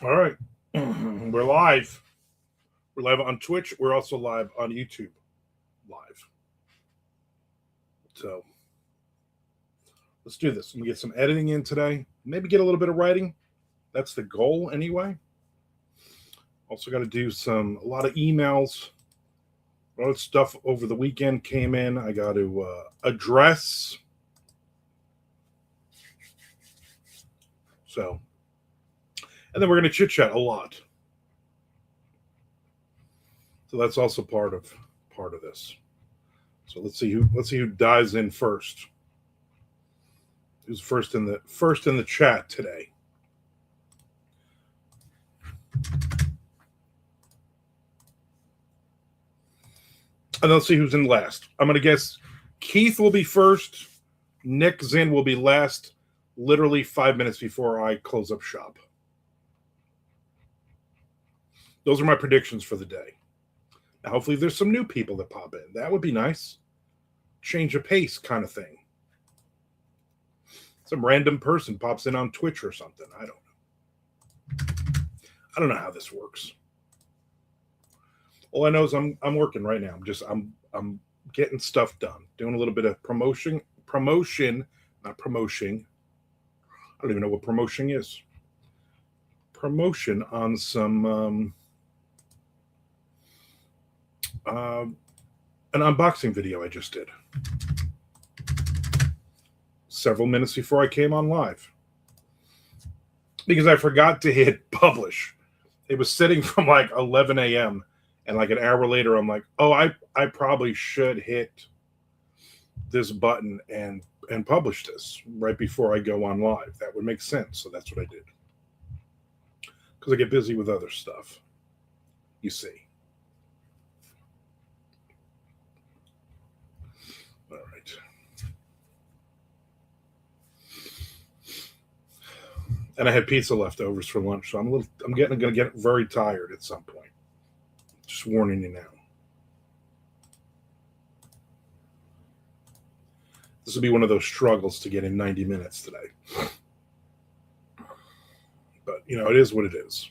All right. We're live. We're live on Twitch. We're also live on YouTube. Live. So let's do this. Let me get some editing in today. Maybe get a little bit of writing. That's the goal anyway. Also got to do a lot of emails. A lot of stuff over the weekend came in. I got to address. So, and then we're going to chit chat a lot. So that's also part of this. So let's see who dives in first. Who's first in the chat today? And let's see who's in last. I'm gonna guess Keith will be first. Nick Zinn will be last. Literally 5 minutes before I close up shop. Those are my predictions for the day. Now, hopefully, there's some new people that pop in. That would be nice. Change of pace kind of thing. Some random person pops in on Twitch or something. I don't know how this works. All I know is I'm working right now. I'm getting stuff done. Doing a little bit of promotion, not promotion. I don't even know what promotion is. Promotion on some an unboxing video I just did. Several minutes before I came on live. Because I forgot to hit publish. It was sitting from like 11 a.m. And like an hour later, I'm like, oh, I probably should hit this button and publish this right before I go on live. That would make sense. So that's what I did. Because I get busy with other stuff. You see. All right. And I had pizza leftovers for lunch, so I'm going to get very tired at some point. Just warning you now. This will be one of those struggles to get in 90 minutes today. But, it is what it is.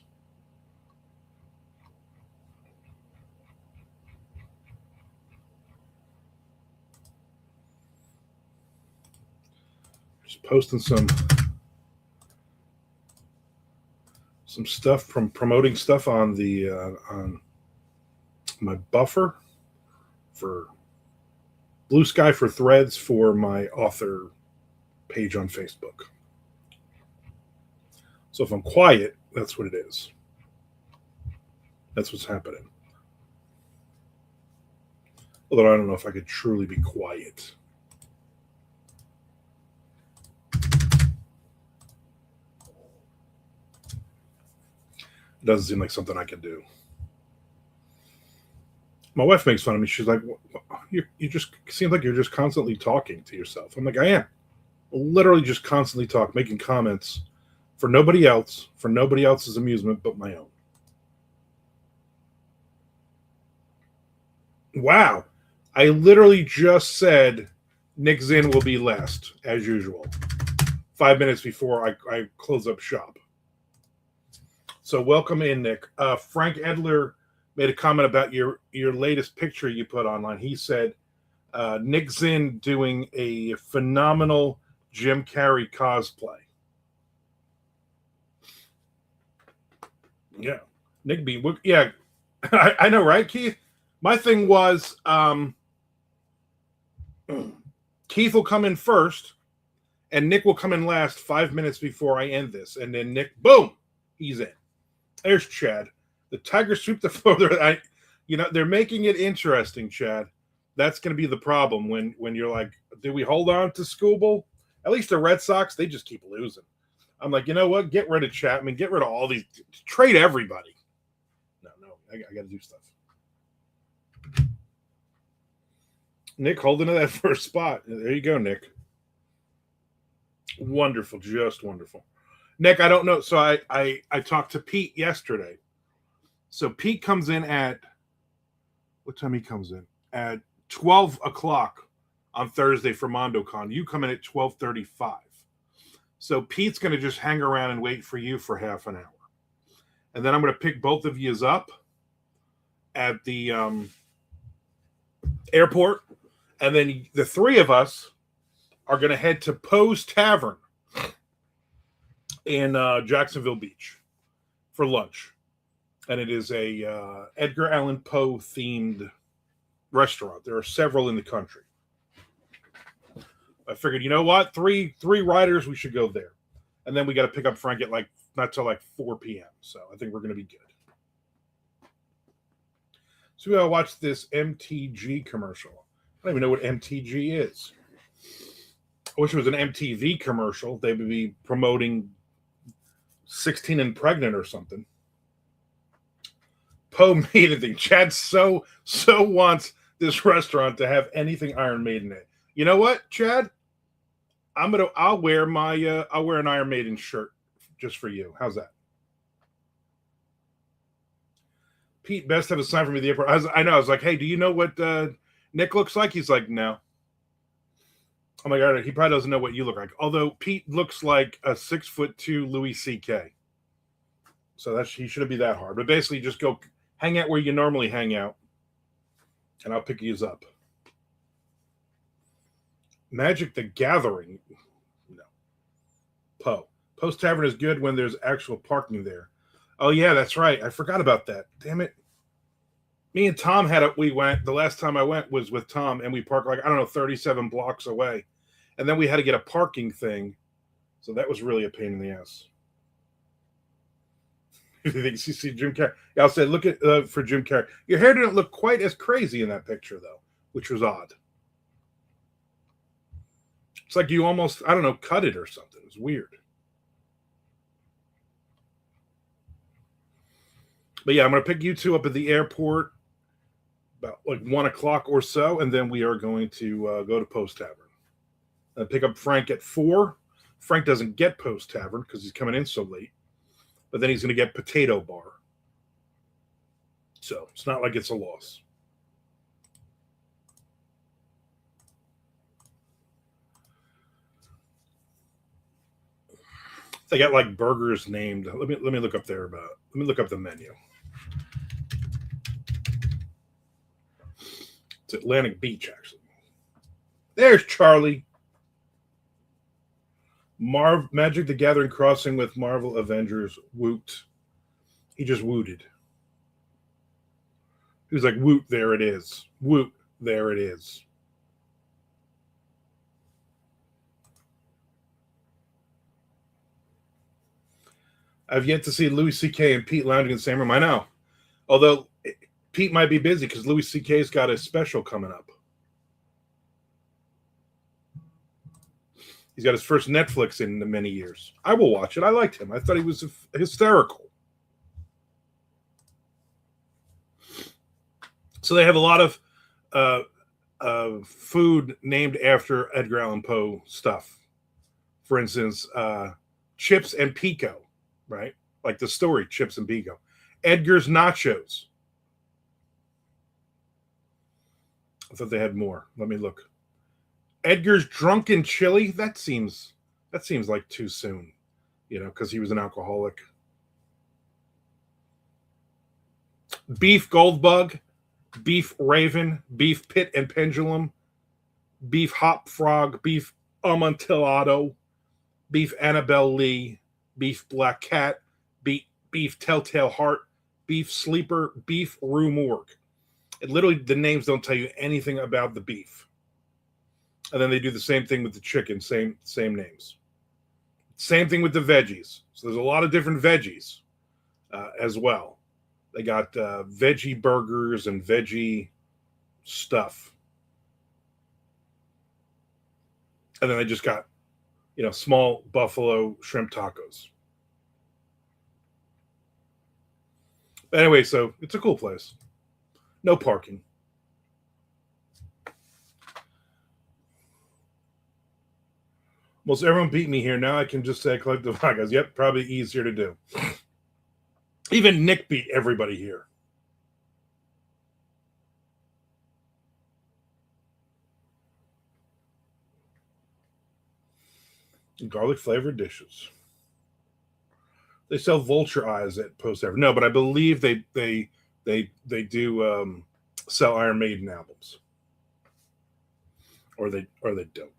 Just posting some stuff from promoting stuff on the on my buffer for Blue Sky for Threads for my author page on Facebook. So if I'm quiet, that's what it is. That's what's happening. Although I don't know if I could truly be quiet. It doesn't seem like something I can do. My wife makes fun of me. She's like, you just seem like you're just constantly talking to yourself. I'm like, I am. Literally just constantly talk, making comments for nobody else, for nobody else's amusement but my own. Wow. I literally just said Nick Zinn will be last, as usual. 5 minutes before I close up shop. So welcome in, Nick. Frank Edler made a comment about your latest picture you put online. He said Nick Zinn doing a phenomenal Jim Carrey cosplay. Yeah, Nick B. Yeah, I know, right, Keith? My thing was Keith will come in first, and Nick will come in last 5 minutes before I end this, and then Nick, boom, he's in. There's Chad. The Tiger swooped the floor. They're making it interesting, Chad. That's going to be the problem when you're like, do we hold on to Skubal? At least the Red Sox, they just keep losing. I'm like, you know what? Get rid of Chapman. Get rid of all these. Trade everybody. No, I got to do stuff. Nick holding to that first spot. There you go, Nick. Wonderful, just wonderful. Nick, I don't know. So I talked to Pete yesterday. So Pete comes in at what time he comes in? At 12 o'clock on Thursday for MondoCon. You come in at 12:35. So Pete's going to just hang around and wait for you for half an hour. and then I'm going to pick both of yous up at the airport, and then the three of us are going to head to Poe's Tavern in Jacksonville Beach for lunch, and it is a Edgar Allan Poe themed restaurant. There are several in the country. I figured, you know what, three riders, we should go there, and then we got to pick up Frank at like not till like 4 p.m. So I think we're going to be good. So we gotta watch this MTG commercial. I don't even know what MTG is. I wish it was an MTV commercial. They would be promoting 16 and Pregnant or something. Poe made it. Chad so wants this restaurant to have anything Iron Maiden in it. You know what, Chad? I'll wear an Iron Maiden shirt just for you. How's that? Pete, best have a sign for me at the airport. I know. I was like, hey, do you know what Nick looks like? He's like, no. Oh my God, he probably doesn't know what you look like. Although Pete looks like a 6'2" Louis C.K. So he shouldn't be that hard. But basically, just go hang out where you normally hang out, and I'll pick yous up. Magic the Gathering. No. Poe. Poe's Tavern is good when there's actual parking there. Oh yeah, that's right. I forgot about that. Damn it. Me and Tom the last time I went was with Tom, and we parked like, I don't know, 37 blocks away. And then we had to get a parking thing. So that was really a pain in the ass. If you think you see Jim Carrey, yeah, I'll say, look at for Jim Carrey. Your hair didn't look quite as crazy in that picture, though, which was odd. It's like you almost, I don't know, cut it or something. It was weird. But yeah, I'm going to pick you two up at the airport about like 1 o'clock or so, and then we are going to go to Poe's Tavern. Pick up Frank at 4. Frank doesn't get Poe's Tavern because he's coming in so late, but then he's going to get Potato Bar. So it's not like it's a loss. They got like burgers named. Let me look up let me look up the menu. It's Atlantic Beach, actually. There's Charlie. Magic the Gathering Crossing with Marvel Avengers. Woot. He just wooted. He was like, woot, there it is. Woot, there it is. I've yet to see Louis C.K. and Pete lounging in the same room. I know. Although Pete might be busy because Louis C.K.'s got a special coming up. He's got his first Netflix in many years. I will watch it. I liked him. I thought he was hysterical. So they have a lot of food named after Edgar Allan Poe stuff. For instance, Chips and Pico, right? Like the story Chips and Pico. Edgar's Nachos. I thought they had more. Let me look. Edgar's Drunken Chili. That seems like too soon, because he was an alcoholic. Beef Goldbug, Beef Raven, Beef Pit and Pendulum, Beef Hop Frog, Beef Amontillado, Beef Annabelle Lee, Beef Black Cat, Beef Telltale Heart, Beef Sleeper, Beef Rue Morgue. And literally, the names don't tell you anything about the beef. And then they do the same thing with the chicken, same names. Same thing with the veggies. So there's a lot of different veggies as well. They got veggie burgers and veggie stuff. And then they just got, small buffalo shrimp tacos. But anyway, so it's a cool place. No parking. Most everyone beat me here. Now I can just say collective vodkas. Yep, probably easier to do. Even Nick beat everybody here. Garlic flavored dishes. They sell vulture eyes at Post Ever. No, but I believe they do sell Iron Maiden albums, or they don't.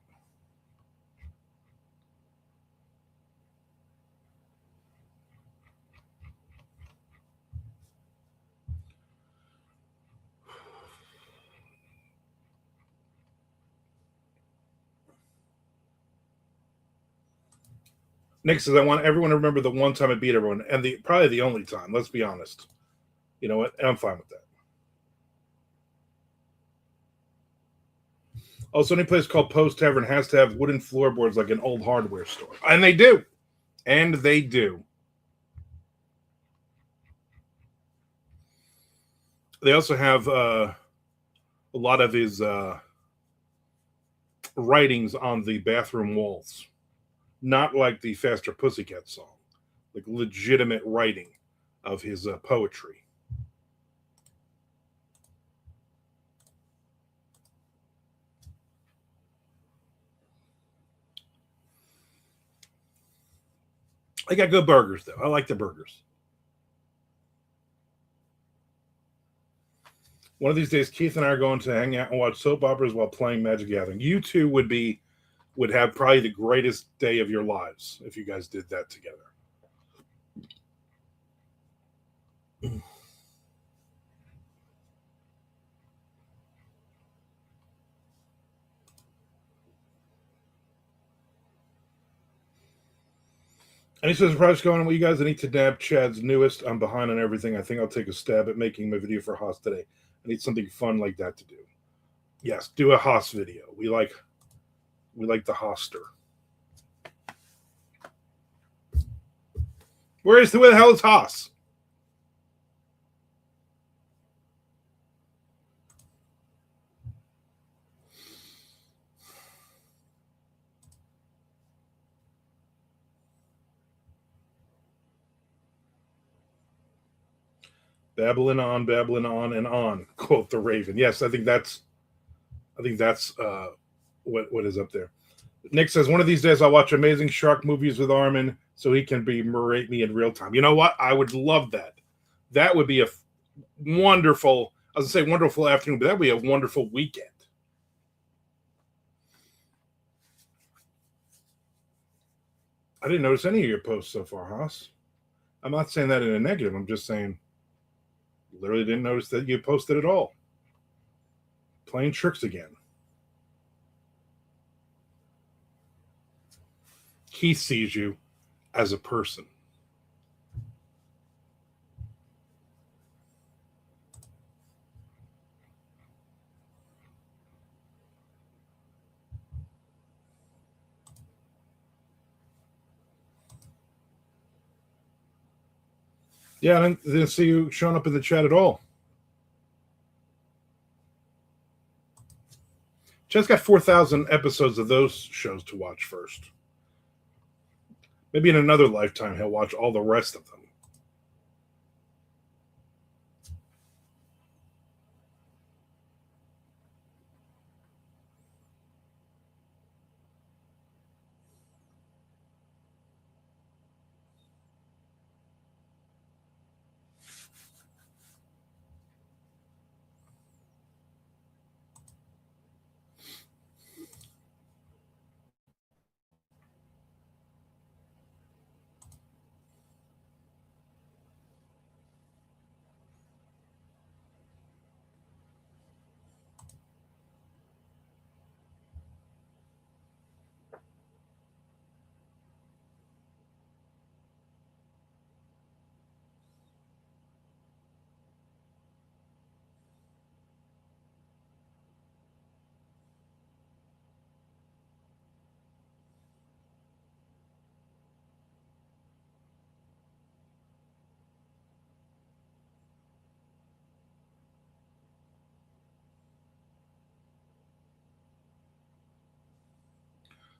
Nick says, I want everyone to remember the one time I beat everyone, and probably the only time. Let's be honest. You know what? I'm fine with that. Also, any place called Post Tavern has to have wooden floorboards like an old hardware store. And they do. And they do. They also have a lot of his writings on the bathroom walls. Not like the Faster Pussycat song. Like legitimate writing of his poetry. They got good burgers, though. I like the burgers. One of these days, Keith and I are going to hang out and watch soap operas while playing Magic Gathering. You two would have probably the greatest day of your lives if you guys did that together. And he says, Price going on with you guys. I need to dab Chad's newest. I'm behind on everything. I think I'll take a stab at making my video for Haas today. I need something fun like that to do. Yes, do a Haas video. We like the Hoster. Where the hell is Haas? babbling on and on, quote the Raven. Yes, I think that's what is up there. Nick says, one of these days I'll watch amazing shark movies with Armin so he can berate me in real time. You know what? I would love that. That would be a wonderful, I was going to say wonderful afternoon, but that would be a wonderful weekend. I didn't notice any of your posts so far, Haas. I'm not saying that in a negative. I'm just saying, literally didn't notice that you posted at all. Playing tricks again. He sees you as a person. Yeah, I didn't see you showing up in the chat at all. Chad's got 4,000 episodes of those shows to watch first. Maybe in another lifetime he'll watch all the rest of them.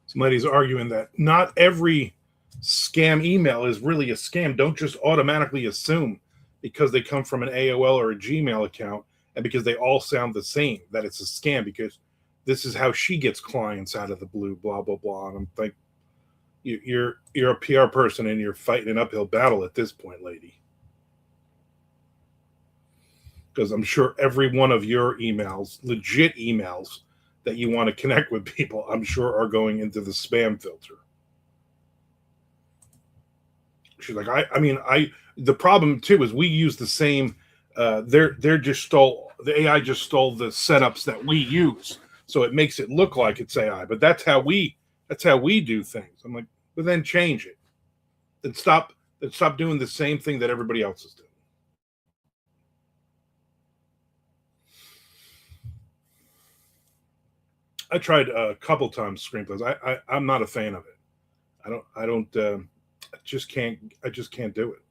Somebody's arguing that not every scam email is really a scam. Don't just automatically assume because they come from an AOL or a Gmail account and because they all sound the same that it's a scam, because this is how she gets clients out of the blue, blah, blah, blah. And I'm like, You're a PR person and you're fighting an uphill battle at this point, lady. Because I'm sure every one of your emails, legit emails that you want to connect with people, I'm sure are going into the spam filter. She's like, the problem too is we use the same. They're just stole the AI just stole the setups that we use, so it makes it look like it's AI. But that's how we do things. I'm like, but then change it. Then stop doing the same thing that everybody else is doing. I tried a couple times screenplays. I'm not a fan of it. I don't. I just can't do it.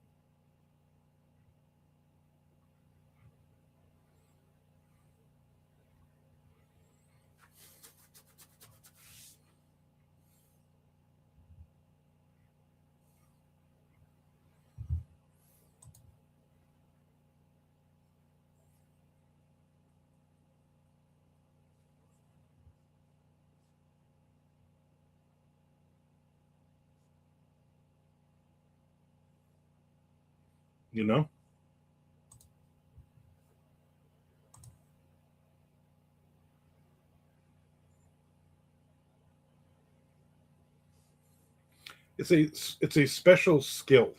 You know. It's a special skill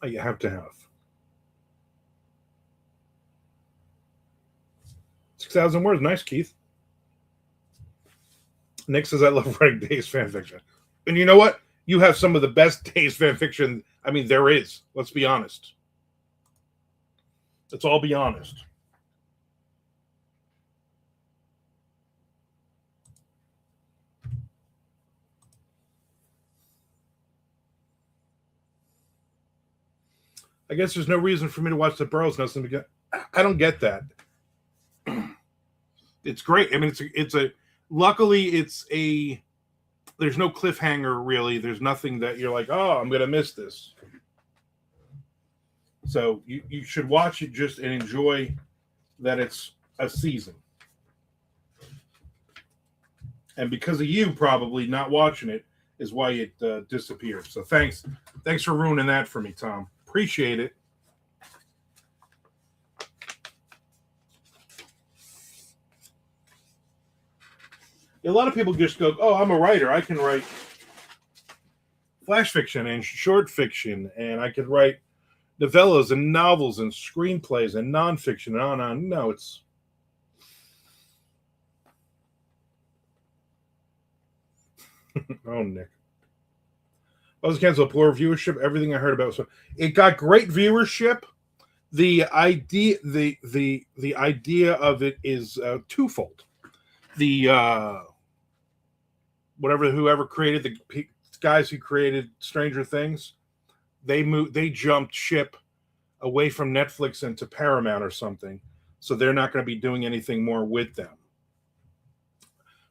that you have to have. 6,000 words, nice, Keith. Nick says I love writing Days fan fiction, and you know what? You have some of the best Days fan fiction. I mean, there is. Let's be honest. Let's all be honest. I guess there's no reason for me to watch the Burroughs Nothing because I don't get that. It's great. I mean, it's a luckily it's a there's no cliffhanger really. There's nothing that you're like, oh, I'm gonna miss this. So you should watch it just and enjoy that it's a season. And because of you probably not watching it is why it disappeared. So thanks for ruining that for me, Tom. Appreciate it. A lot of people just go, oh, I'm a writer. I can write flash fiction and short fiction, and I could write novellas and novels and screenplays and nonfiction and on and on. No, it's oh, Nick. I was canceled. Poor viewership. Everything I heard about so it got great viewership. The idea of it is twofold. The whoever created the guys who created Stranger Things, they jumped ship away from Netflix into Paramount or something, so they're not going to be doing anything more with them.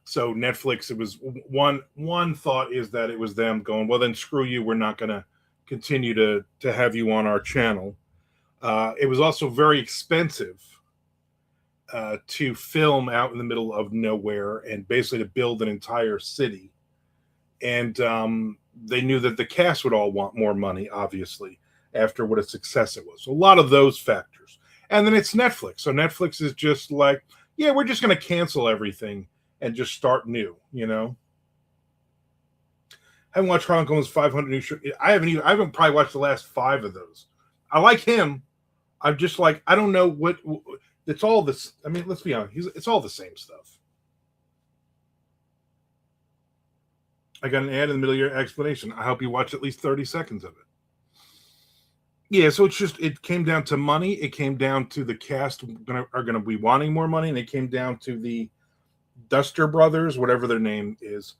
So Netflix, it was one thought is that it was them going, well, then screw you, we're not going to continue to have you on our channel. It was also very expensive to film out in the middle of nowhere and basically to build an entire city. And they knew that the cast would all want more money, obviously, after what a success it was. So a lot of those factors. And then it's Netflix. So Netflix is just like, yeah, we're just going to cancel everything and just start new, you know? I haven't watched Harlan Coben's 500 new shows. I haven't probably watched the last 5 of those. I like him. I'm just like, I don't know what it's all this. I mean, let's be honest. It's all the same stuff. I got an ad in the middle of your explanation. I hope you watch at least 30 seconds of it. Yeah, so it came down to money. It came down to the cast are going to be wanting more money, and it came down to the Duster brothers, whatever their name is,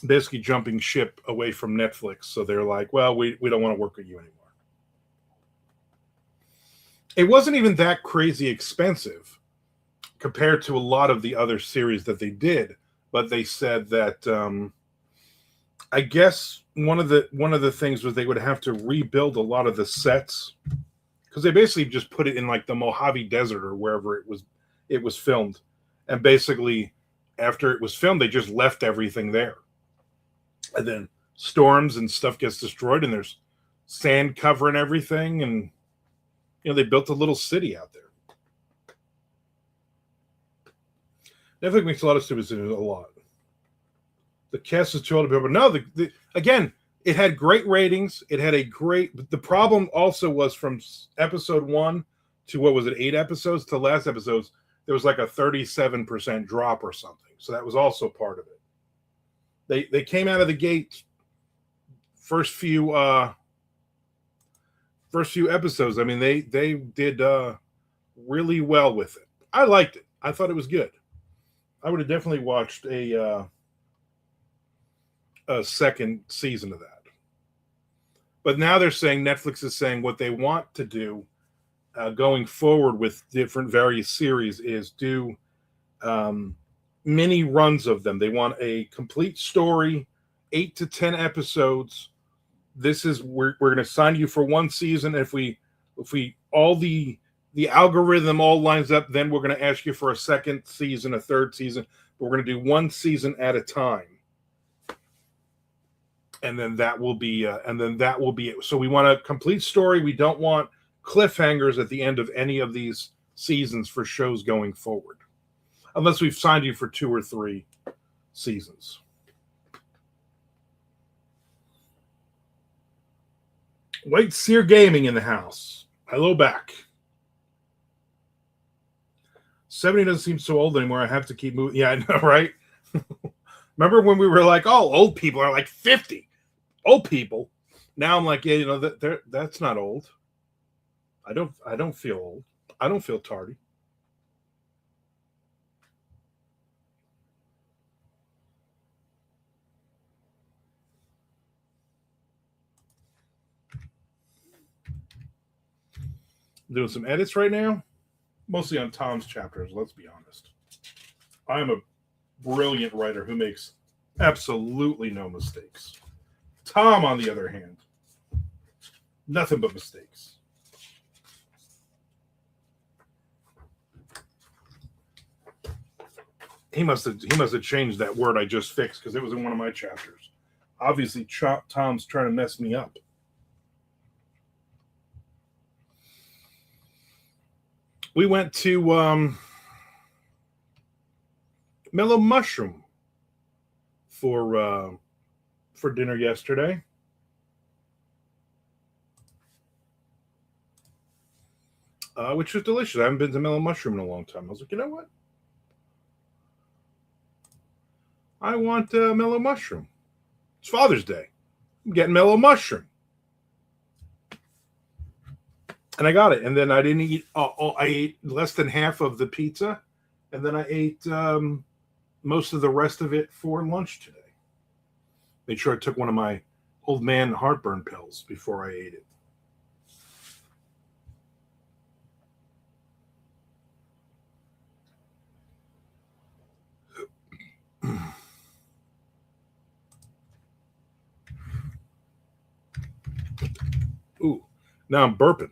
basically jumping ship away from Netflix. So they're like, well, we don't want to work with you anymore. It wasn't even that crazy expensive compared to a lot of the other series that they did, but they said that I guess one of the things was they would have to rebuild a lot of the sets because they basically just put it in like the Mojave Desert or wherever it was filmed. And basically, after it was filmed, they just left everything there. And then storms and stuff gets destroyed, and there's sand covering everything, and they built a little city out there. Netflix makes a lot of stupid decisions, a lot. The cast is too old to be, but no, again, it had great ratings. It had a great. The problem also was from episode 1 to what was it, 8 episodes to last episodes. There was like a 37% drop or something. So that was also part of it. They came out of the gate first few episodes. I mean, they did really well with it. I liked it. I thought it was good. I would have definitely watched a second season of that. But now they're saying, Netflix is saying what they want to do going forward with different various series is do mini runs of them. They want a complete story, 8 to 10 episodes. This is we're going to sign you for one season. If we all the algorithm all lines up, then we're going to ask you for a second season, a third season. But we're going to do one season at a time, and then that will be it. So we want a complete story. We don't want cliffhangers at the end of any of these seasons for shows going forward, unless we've signed you for 2 or 3 seasons. White Seer Gaming in the house. Hello back. 70 doesn't seem so old anymore. I have to keep moving. Yeah, I know, right? Remember when we were like, oh, old people are like 50. Old people. Now I'm like, yeah, that's not old. I don't feel old. I don't feel tardy. I'm doing some edits right now, mostly on Tom's chapters, let's be honest. I am a brilliant writer who makes absolutely no mistakes. Tom, on the other hand, nothing but mistakes. He must have changed that word I just fixed because it was in one of my chapters. Obviously, Tom's trying to mess me up. We went to Mellow Mushroom for dinner yesterday. Which was delicious. I haven't been to Mellow Mushroom in a long time. I was like, you know what? I want Mellow Mushroom. It's Father's Day. I'm getting Mellow Mushroom. And I got it. And then I didn't eat. I ate less than half of the pizza. And then I ate most of the rest of it for lunch today. Made sure I took one of my old man heartburn pills before I ate it. Ooh, now I'm burping.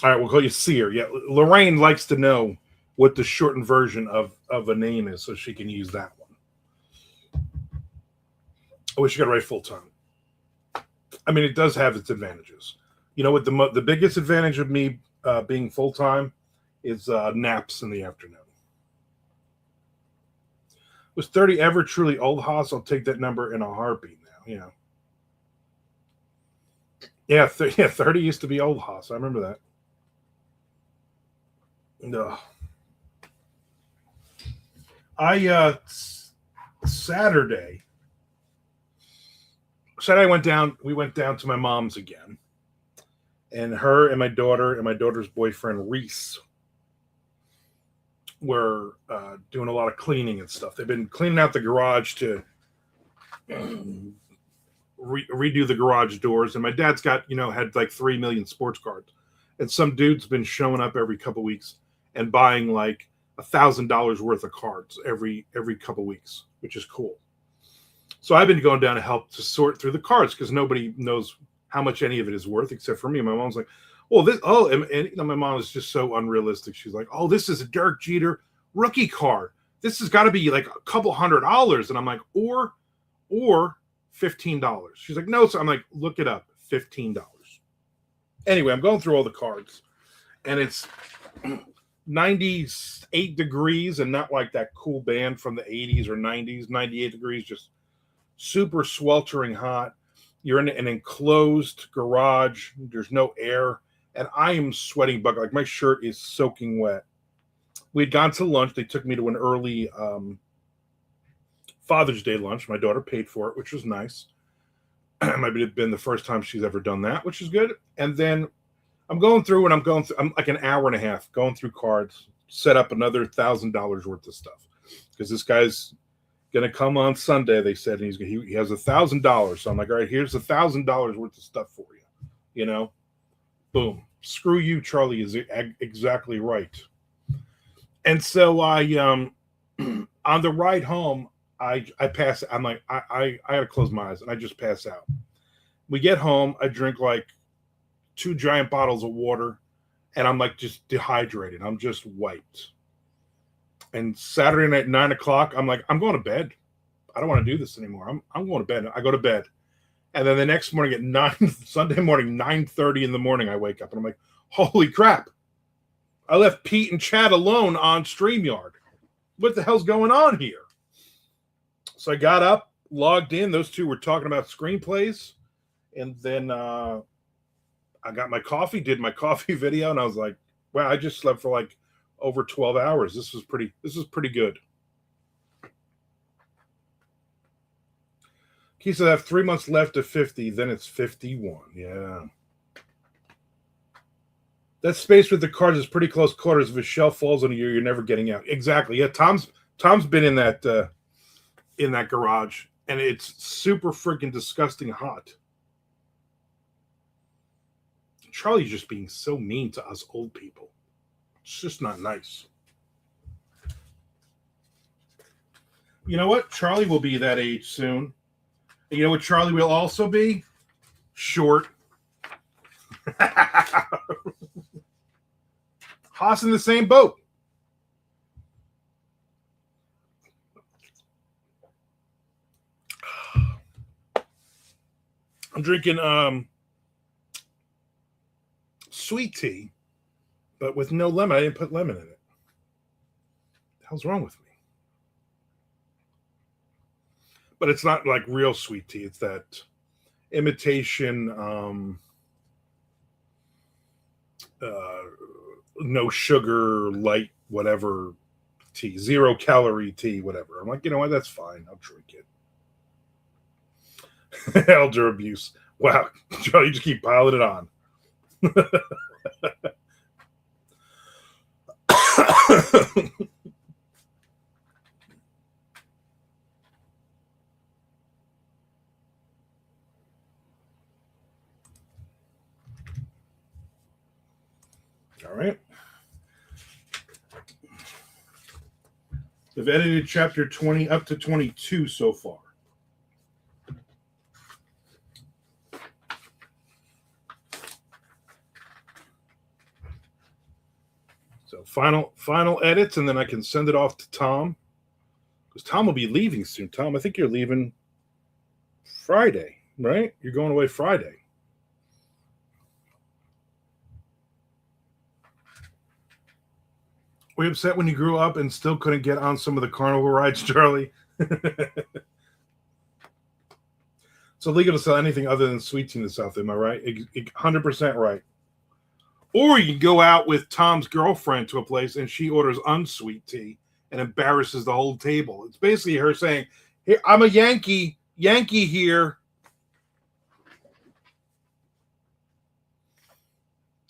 All right, we'll call you Seer. Yeah, Lorraine likes to know what the shortened version of a name is so she can use that one. I wish you got right full time. I mean, it does have its advantages. You know what? The biggest advantage of me being full time is naps in the afternoon. Was 30 ever truly old, Haas? I'll take that number in a heartbeat now. Yeah, 30 used to be old, Haas. I remember that. No. Saturday we went down to my mom's again. And her and my daughter's boyfriend Reese were doing a lot of cleaning and stuff. They've been cleaning out the garage to redo the garage doors. And my dad's got, had like 3 million sports cards. And some dude's been showing up every couple weeks and buying like $1,000 worth of cards every couple weeks, which is cool. So I've been going down to help to sort through the cards because nobody knows how much any of it is worth, except for me. My mom's like, well, this, and my mom is just so unrealistic. She's like, oh, this is a Derek Jeter rookie card. This has got to be like a couple $100. And I'm like, or $15. She's like, no. So I'm like, look it up, $15. Anyway, I'm going through all the cards, and it's 98 degrees and not like that cool band from the 80s or 90s. 98 degrees, just super sweltering hot. You're in an enclosed garage. There's no air, and I am sweating bucket. Like my shirt is soaking wet. We'd gone to lunch. They took me to an early Father's Day lunch. My daughter paid for it, which was nice. Might have been the first time she's ever done that, which is good. And then I'm going through, I'm like an hour and a half going through cards, set up another $1,000 worth of stuff because this guy's gonna come on Sunday. They said, and he has $1,000. So I'm like, all right, here's $1,000 worth of stuff for you. You know, boom. Screw you, Charlie is exactly right. And so I on the ride home, I pass. I'm like, I gotta close my eyes, and I just pass out. We get home, I drink like 2 giant bottles of water, and I'm like just dehydrated. I'm just wiped. And Saturday night, 9:00, I'm like, I'm going to bed. I don't want to do this anymore. I'm going to bed. I go to bed. And then the next morning at Sunday morning, 9:30 in the morning, I wake up and I'm like, holy crap. I left Pete and Chad alone on StreamYard. What the hell's going on here? So I got up, logged in. Those two were talking about screenplays. And then I got my coffee, did my coffee video, and I was like, wow, I just slept for like over 12 hours. This is pretty good. He said I have 3 months left of 50, then it's 51. Yeah. That space with the cards is pretty close quarters. If a shelf falls on you, you're never getting out. Exactly. Yeah, Tom's been in that garage, and it's super freaking disgusting hot. Charlie's just being so mean to us old people. It's just not nice. You know what? Charlie will be that age soon. And you know what Charlie will also be? Short. Haas in the same boat. I'm drinking sweet tea, but with no lemon. I didn't put lemon in it. What the hell's wrong with me? But it's not like real sweet tea. It's that imitation, no sugar, light, whatever tea, 0 calorie tea, whatever. I'm like, you know what? That's fine. I'll drink it. Elder abuse. Wow. Charlie, you just keep piling it on. All right. I've edited chapter 20 up to 22 so far. So final edits, and then I can send it off to Tom. Because Tom will be leaving soon. Tom, I think you're leaving Friday, right? You're going away Friday. Were you upset when you grew up and still couldn't get on some of the carnival rides, Charlie? It's illegal to sell anything other than sweet tea in the South, am I right? 100% right. Or you can go out with Tom's girlfriend to a place and she orders unsweet tea and embarrasses the whole table. It's basically her saying, "Here, I'm a Yankee here."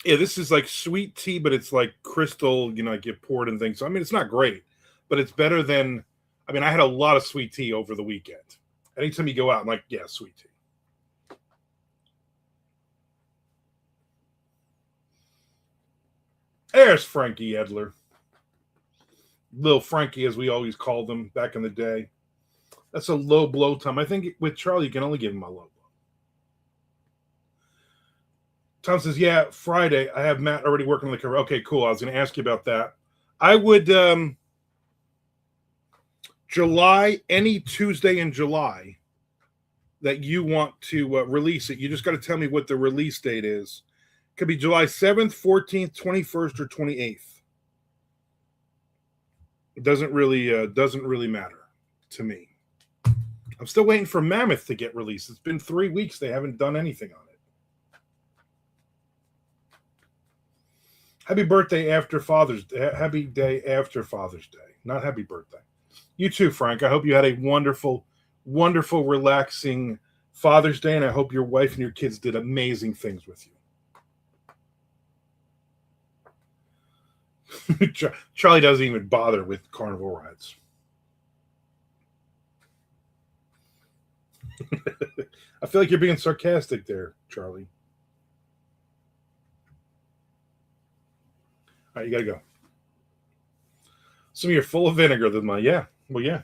Yeah, this is like sweet tea, but it's like crystal, like you pour it in things. So, I mean, it's not great, but it's better than, I had a lot of sweet tea over the weekend. Anytime you go out, I'm like, yeah, sweet tea. There's Frankie Edler. Little Frankie, as we always called him back in the day. That's a low blow time. I think with Charlie, you can only give him a low blow. Tom says, yeah, Friday. I have Matt already working on the cover. Okay, cool. I was going to ask you about that. I would, July, any Tuesday in July that you want to release it, you just got to tell me what the release date is. It could be July 7th, 14th, 21st, or 28th. It doesn't really matter to me. I'm still waiting for Mammoth to get released. It's been 3 weeks. They haven't done anything on it. Happy birthday after Father's Day. Happy day after Father's Day. Not happy birthday. You too, Frank. I hope you had a wonderful, wonderful, relaxing Father's Day, and I hope your wife and your kids did amazing things with you. Charlie doesn't even bother with carnival rides. I feel like you're being sarcastic there, Charlie. All right, you got to go. Some of you are full of vinegar than mine. Yeah. Well, yeah.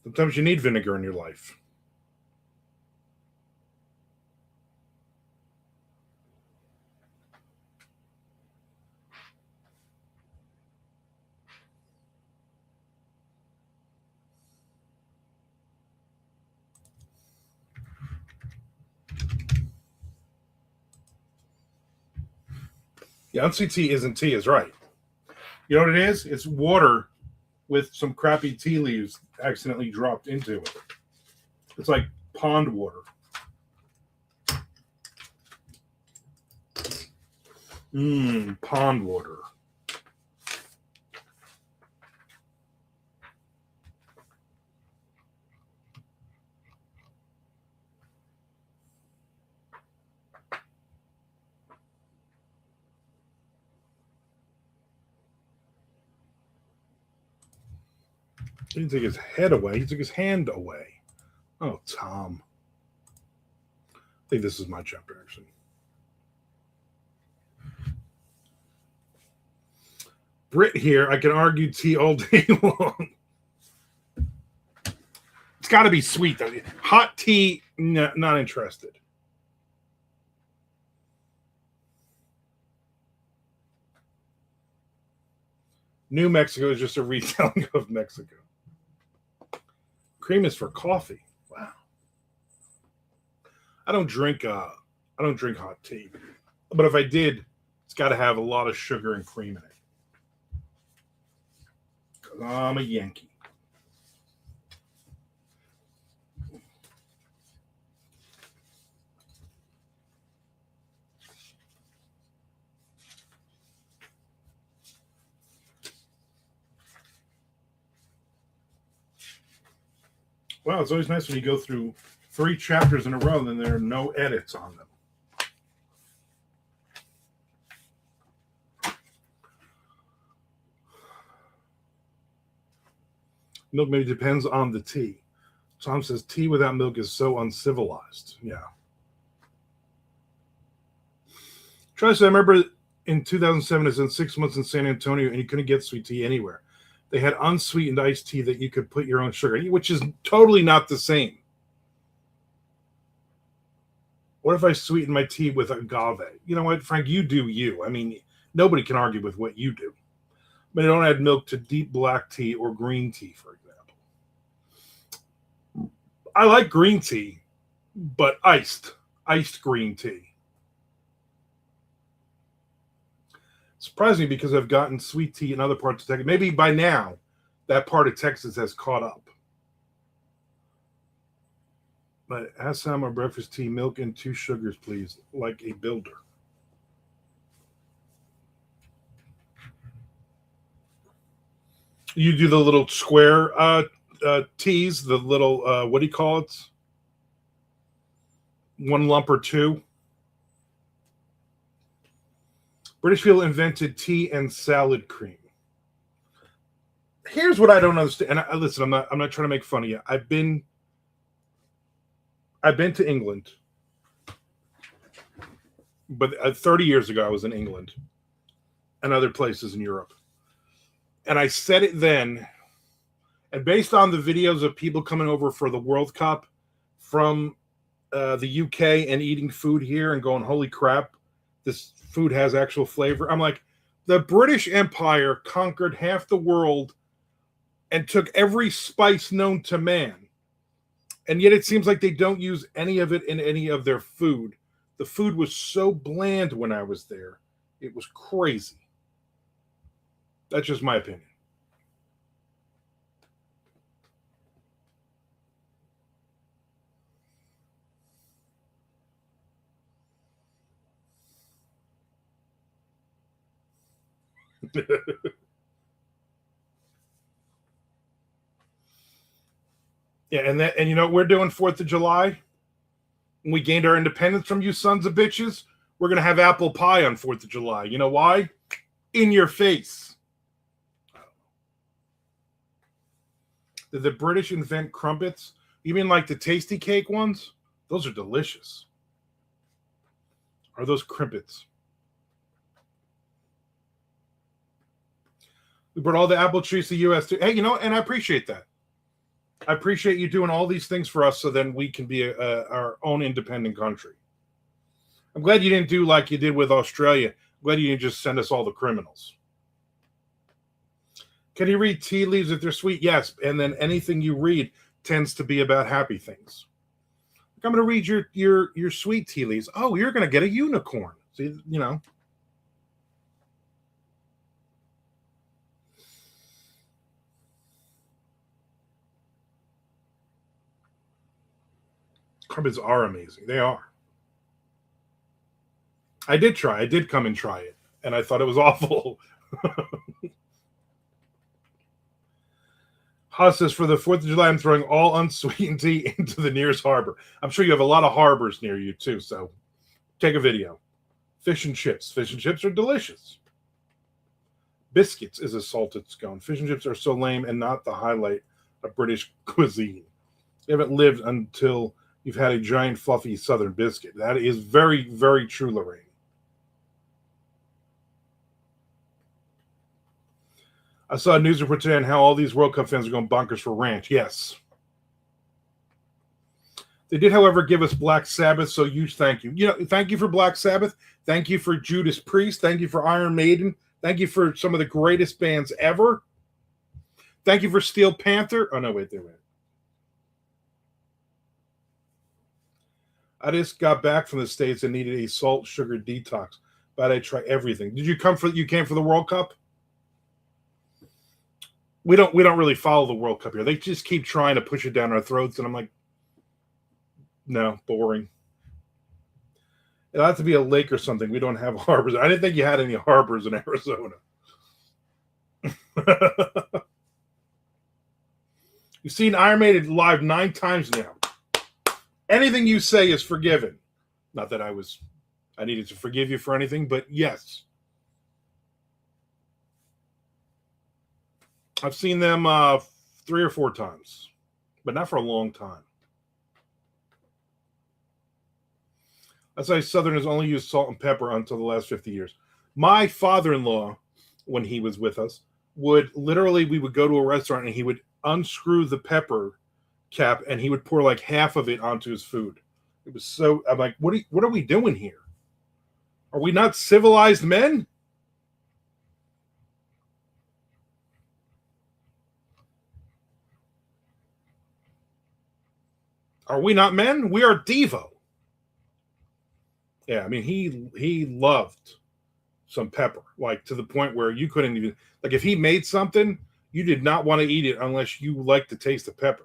Sometimes you need vinegar in your life. Yeah, unsweet tea isn't tea, is right. You know what it is? It's water with some crappy tea leaves accidentally dropped into it. It's like pond water. Pond water. He didn't take his head away. He took his hand away. Oh, Tom. I think this is my chapter, actually. Brit here. I can argue tea all day long. It's got to be sweet, though. Hot tea, no, not interested. New Mexico is just a retelling of Mexico. Cream is for coffee. Wow. I don't drink hot tea. But if I did, it's got to have a lot of sugar and cream in it. Because I'm a Yankee. Wow, it's always nice when you go through 3 chapters in a row and there are no edits on them. Milk maybe depends on the tea. Tom says tea without milk is so uncivilized. Yeah. Travis, I remember in 2007, I spent 6 months in San Antonio and you couldn't get sweet tea anywhere. They had unsweetened iced tea that you could put your own sugar in, which is totally not the same. What if I sweeten my tea with agave? You know what, Frank, you do you. I mean, nobody can argue with what you do. But I don't add milk to deep black tea or green tea, for example. I like green tea, but iced green tea. Surprised me because I've gotten sweet tea in other parts of Texas. Maybe by now, that part of Texas has caught up. But ask some or breakfast tea, milk and 2 sugars, please, like a builder. You do the little square teas, the little, what do you call it? 1 lump or 2. British people invented tea and salad cream. Here's what I don't understand. And listen, I'm not trying to make fun of you. I've been to England, but 30 years ago I was in England and other places in Europe. And I said it then, and based on the videos of people coming over for the World Cup from the UK and eating food here and going, holy crap, this food has actual flavor. I'm like, the British Empire conquered half the world and took every spice known to man. And yet it seems like they don't use any of it in any of their food. The food was so bland when I was there. It was crazy. That's just my opinion. Yeah, and you know what we're doing 4th of July? When we gained our independence from you sons of bitches, we're gonna have apple pie on 4th of July. You know why? In your face. Did the British invent crumpets? You mean like the tasty cake ones? Those are delicious. Are those crimpets? We brought all the apple trees to the U.S. too. Hey, you know, and I appreciate that. I appreciate you doing all these things for us so then we can be our own independent country. I'm glad you didn't do like you did with Australia. I'm glad you didn't just send us all the criminals. Can you read tea leaves if they're sweet? Yes. And then anything you read tends to be about happy things. I'm going to read your sweet tea leaves. Oh, you're going to get a unicorn. See, you know. Crumpets are amazing. They are. I did try. I did come and try it, and I thought it was awful. Haas says, for the 4th of July, I'm throwing all unsweetened tea into the nearest harbor. I'm sure you have a lot of harbors near you, too, so take a video. Fish and chips. Fish and chips are delicious. Biscuits is a salted scone. Fish and chips are so lame and not the highlight of British cuisine. You haven't lived until you've had a giant, fluffy Southern biscuit. That is very, very true, Lorraine. I saw a news report today on how all these World Cup fans are going bonkers for ranch. Yes. They did, however, give us Black Sabbath, so huge thank you. You know, thank you for Black Sabbath. Thank you for Judas Priest. Thank you for Iron Maiden. Thank you for some of the greatest bands ever. Thank you for Steel Panther. Oh, no, wait, there, wait. I just got back from the States and needed a salt sugar detox, but I try everything. Did you came for the World Cup? We don't really follow the World Cup here. They just keep trying to push it down our throats, and I'm like, no, boring. It'll have to be a lake or something. We don't have harbors. I didn't think you had any harbors in Arizona. You've seen Iron Maiden live 9 times now. Anything you say is forgiven. Not that I needed to forgive you for anything, but yes. I've seen them 3 or 4 times, but not for a long time. That's why Southerners only use salt and pepper until the last 50 years. My father-in-law, when he was with us, we would go to a restaurant and he would unscrew the pepper cap and he would pour like half of it onto his food. It was so, I'm like, what are we doing here? Are we not civilized men? Are we not men? We are Devo. Yeah, I mean, he loved some pepper, like to the point where you couldn't even, like if he made something, you did not want to eat it unless you liked the taste of pepper.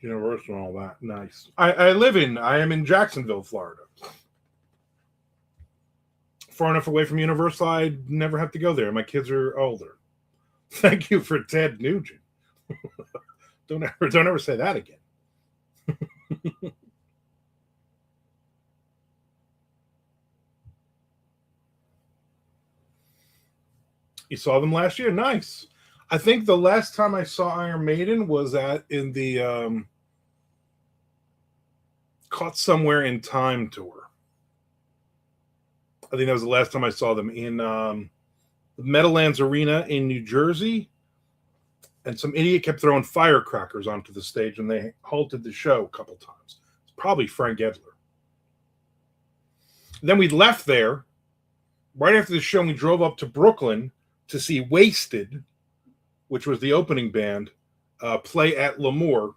Universal and all that. Nice. I am in Jacksonville, Florida. Far enough away from Universal, I'd never have to go there. My kids are older. Thank you for Ted Nugent. Don't ever say that again. You saw them last year? Nice. I think the last time I saw Iron Maiden was in the Caught Somewhere in Time tour. I think that was the last time I saw them in the Meadowlands Arena in New Jersey. And some idiot kept throwing firecrackers onto the stage, and they halted the show a couple times. It's probably Frank Edler. Then we left there. Right after the show, we drove up to Brooklyn to see Wasted, which was the opening band, play at L'Amour.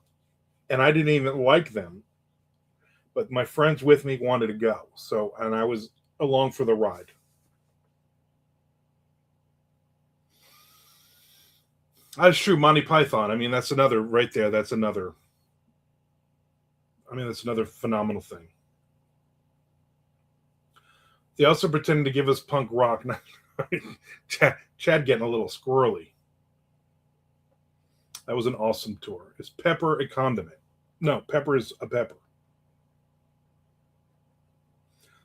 And I didn't even like them. But my friends with me wanted to go. And I was along for the ride. That's true. Monty Python. I mean, that's another right there. That's another phenomenal thing. They also pretended to give us punk rock. Chad getting a little squirrely. That was an awesome tour. Is pepper a condiment? No, pepper is a pepper.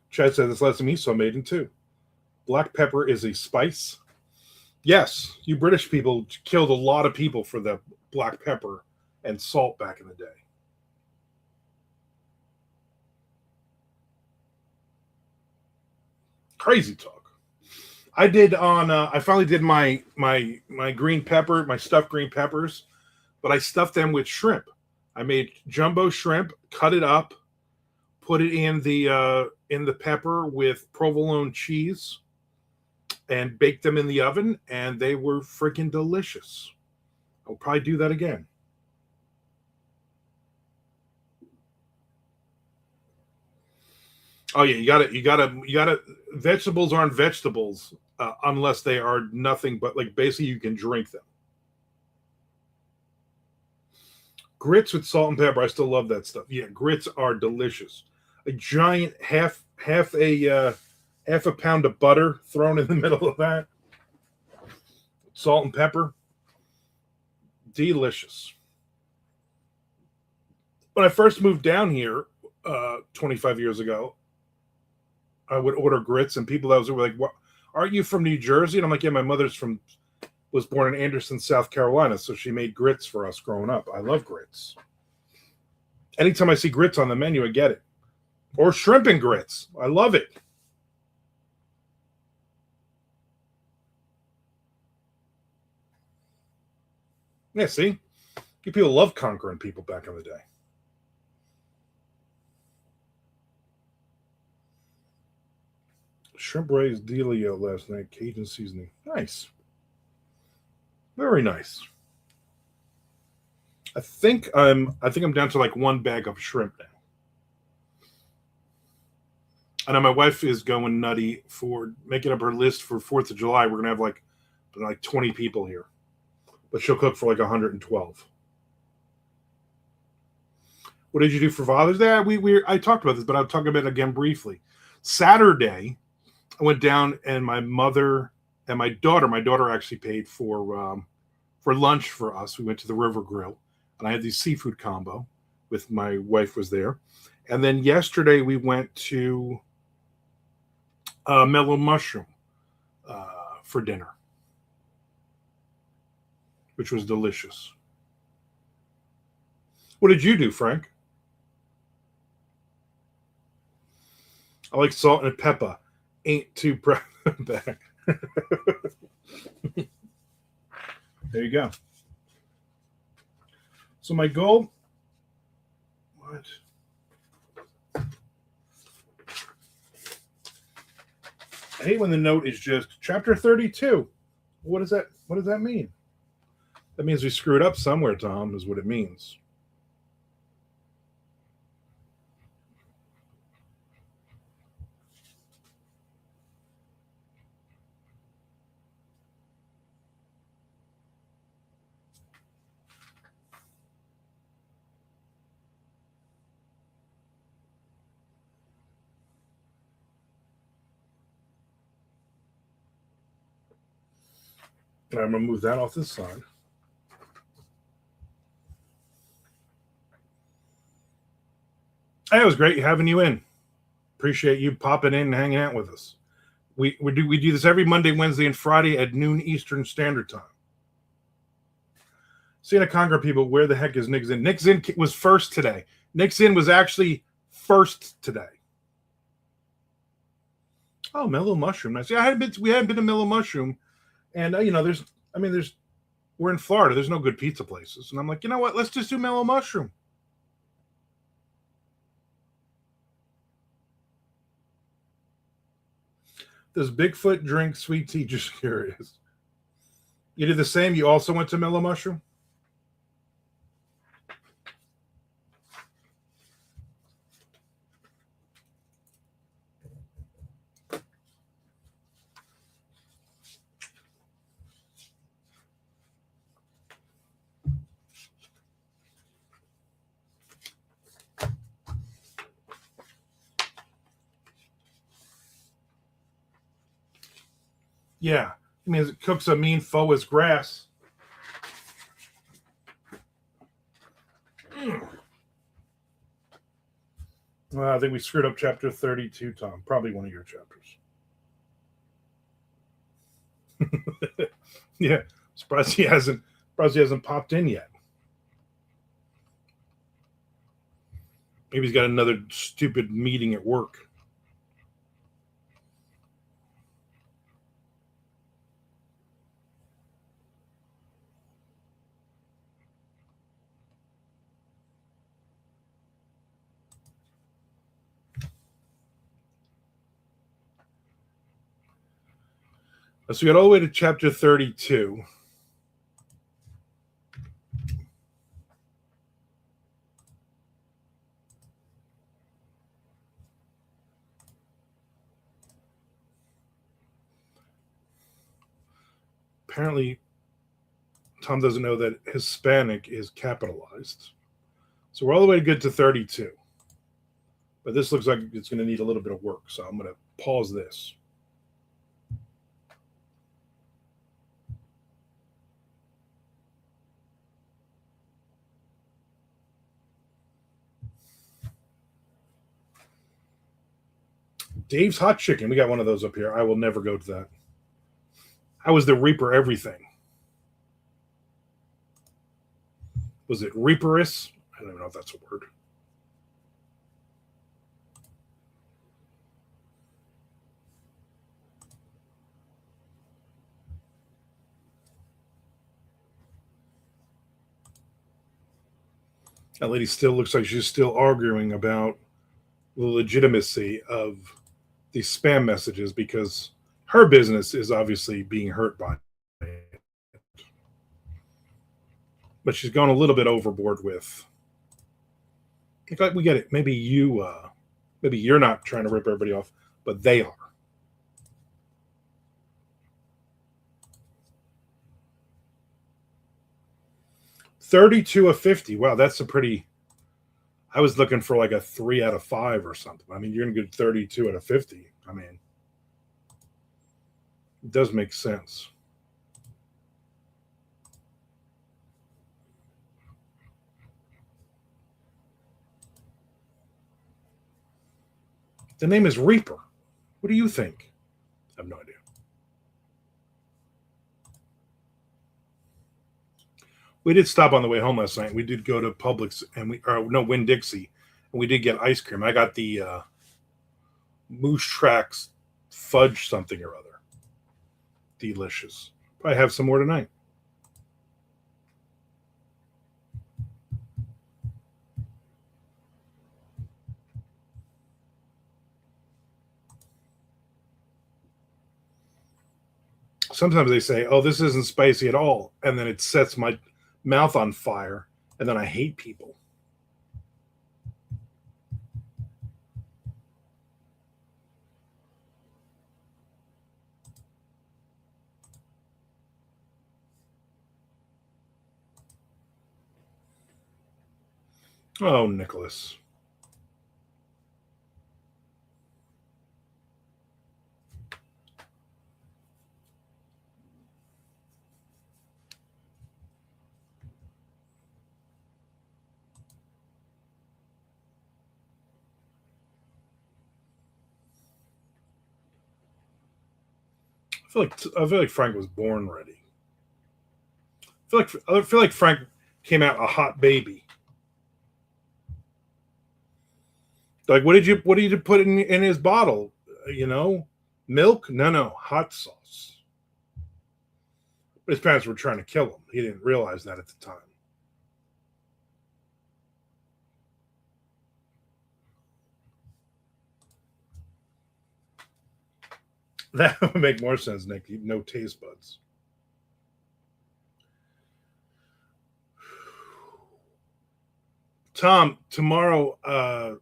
Chad said this last time he saw Maiden too. Black pepper is a spice. Yes, you British people killed a lot of people for the black pepper and salt back in the day. Crazy talk. I finally did my green pepper, my stuffed green peppers, but I stuffed them with shrimp. I made jumbo shrimp, cut it up, put it in the pepper with provolone cheese, and baked them in the oven, and they were freaking delicious. I'll probably do that again. Oh yeah, you gotta. Vegetables aren't vegetables unless they are nothing but like basically you can drink them. Grits with salt and pepper, I still love that stuff. Yeah, grits are delicious. A giant half a pound of butter thrown in the middle of that. Salt and pepper. Delicious. When I first moved down here 25 years ago, I would order grits, and people that were like, "What? Aren't you from New Jersey?" And I'm like, "Yeah, my mother's was born in Anderson, South Carolina, so she made grits for us growing up. I love grits. Anytime I see grits on the menu, I get it. Or shrimp and grits. I love it. Yeah, see? You people love conquering people back in the day. Shrimp braised dealio last night, Cajun seasoning. Nice. Very nice. I think I'm down to like one bag of shrimp now. I know my wife is going nutty for making up her list for 4th of July. We're gonna have like 20 people here, but she'll cook for like 112. What did you do for Father's Day? I talked about this, but I'll talk about it again briefly. Saturday, I went down, and my mother and my daughter actually paid for lunch for us. We went to the River Grill, and I had the seafood combo with my wife was there. And then yesterday we went to Mellow Mushroom for dinner, which was delicious. What did you do, Frank? I like salt and pepper. Ain't too proud of that. There you go. So my goal. What? I hate when the note is just chapter 32. What does that mean? That means we screwed up somewhere, Tom, is what it means. And I'm going to move that off this side. Hey, it was great having you in. Appreciate you popping in and hanging out with us. We do this every Monday, Wednesday, and Friday at noon Eastern Standard Time. Santa Congra people, where the heck is Nick's in? Nick's in was first today. Nick's in was actually first today. Oh, Mellow Mushroom, nice. Yeah, we hadn't been to Mellow Mushroom, and we're in Florida. There's no good pizza places, and I'm like, you know what? Let's just do Mellow Mushroom. Does Bigfoot drink sweet tea? Just curious. You did the same. You also went to Mellow Mushroom. Yeah, I mean, it cooks a mean pho as grass. Well, I think we screwed up chapter 32, Tom. Probably one of your chapters. Yeah, surprised he hasn't popped in yet. Maybe he's got another stupid meeting at work. So we got all the way to chapter 32. Apparently, Tom doesn't know that Hispanic is capitalized. So we're all the way good to 32. But this looks like it's going to need a little bit of work. So I'm going to pause this. Dave's Hot Chicken. We got one of those up here. I will never go to that. How was the Reaper everything? Was it Reaperous? I don't even know if that's a word. That lady still looks like she's still arguing about the legitimacy of these spam messages because her business is obviously being hurt by it. But she's gone a little bit overboard with. We get it. Maybe you're not trying to rip everybody off, but they are. $32 of $50. Wow, that's a pretty. I was looking for like a 3 out of 5 or something. I mean, you're gonna get 32 out of 50. I mean, it does make sense. The name is Reaper. What do you think? I have no idea. We did stop on the way home last night. We did go to Publix and Winn Dixie, and we did get ice cream. I got the Moose Tracks fudge something or other. Delicious. Probably have some more tonight. Sometimes they say, "Oh, this isn't spicy at all," and then it sets my mouth on fire, and then I hate people. Oh, Nicholas. I feel like Frank was born ready. I feel like Frank came out a hot baby. Like, what did you put in his bottle? Milk? No, hot sauce. But his parents were trying to kill him. He didn't realize that at the time. That would make more sense, Nick. No taste buds. Tom, tomorrow,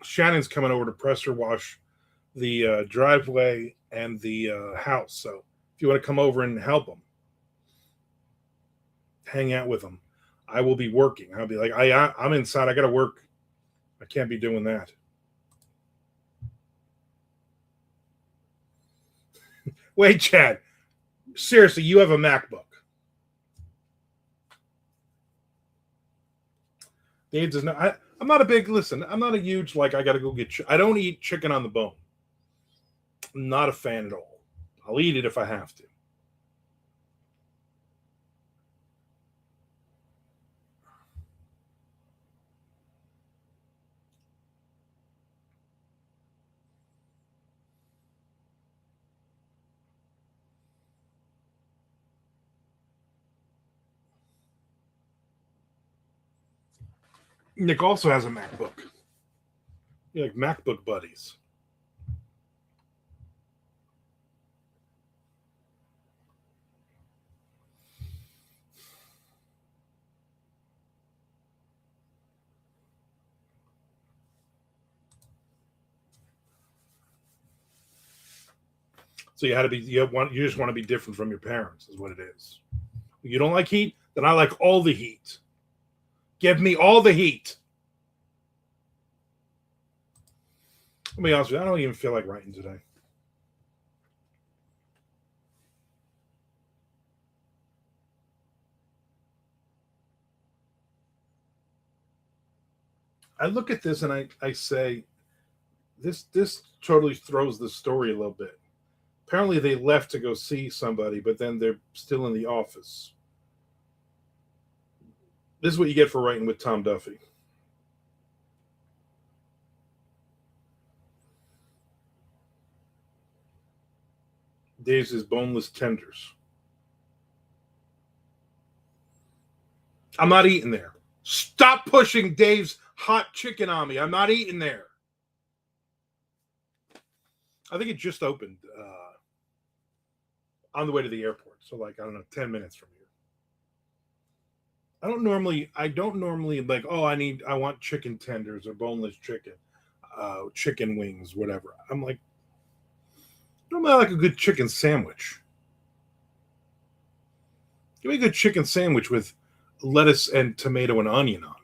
Shannon's coming over to pressure wash the driveway and the house. So if you want to come over and help him, hang out with him, I will be working. I'll be like, I'm inside. I got to work. I can't be doing that. Wait, Chad. Seriously, you have a MacBook. Dave does not. I'm not a big listen. I'm not a huge I got to go get. I don't eat chicken on the bone. I'm not a fan at all. I'll eat it if I have to. Nick also has a MacBook. You're like MacBook buddies. So you just want to be different from your parents, is what it is. You don't like heat? Then I like all the heat. Give me all the heat. Let me be honest with you, I don't even feel like writing today. I look at this and I say, this totally throws the story a little bit. Apparently they left to go see somebody, but then they're still in the office. This is what you get for writing with Tom Duffy. Dave's is boneless tenders. I'm not eating there. Stop pushing Dave's hot chicken on me. I'm not eating there. I think it just opened on the way to the airport. So I don't know, 10 minutes from here. I don't normally like, I want chicken tenders or boneless chicken, chicken wings, whatever. I'm like, normally I like a good chicken sandwich. Give me a good chicken sandwich with lettuce and tomato and onion on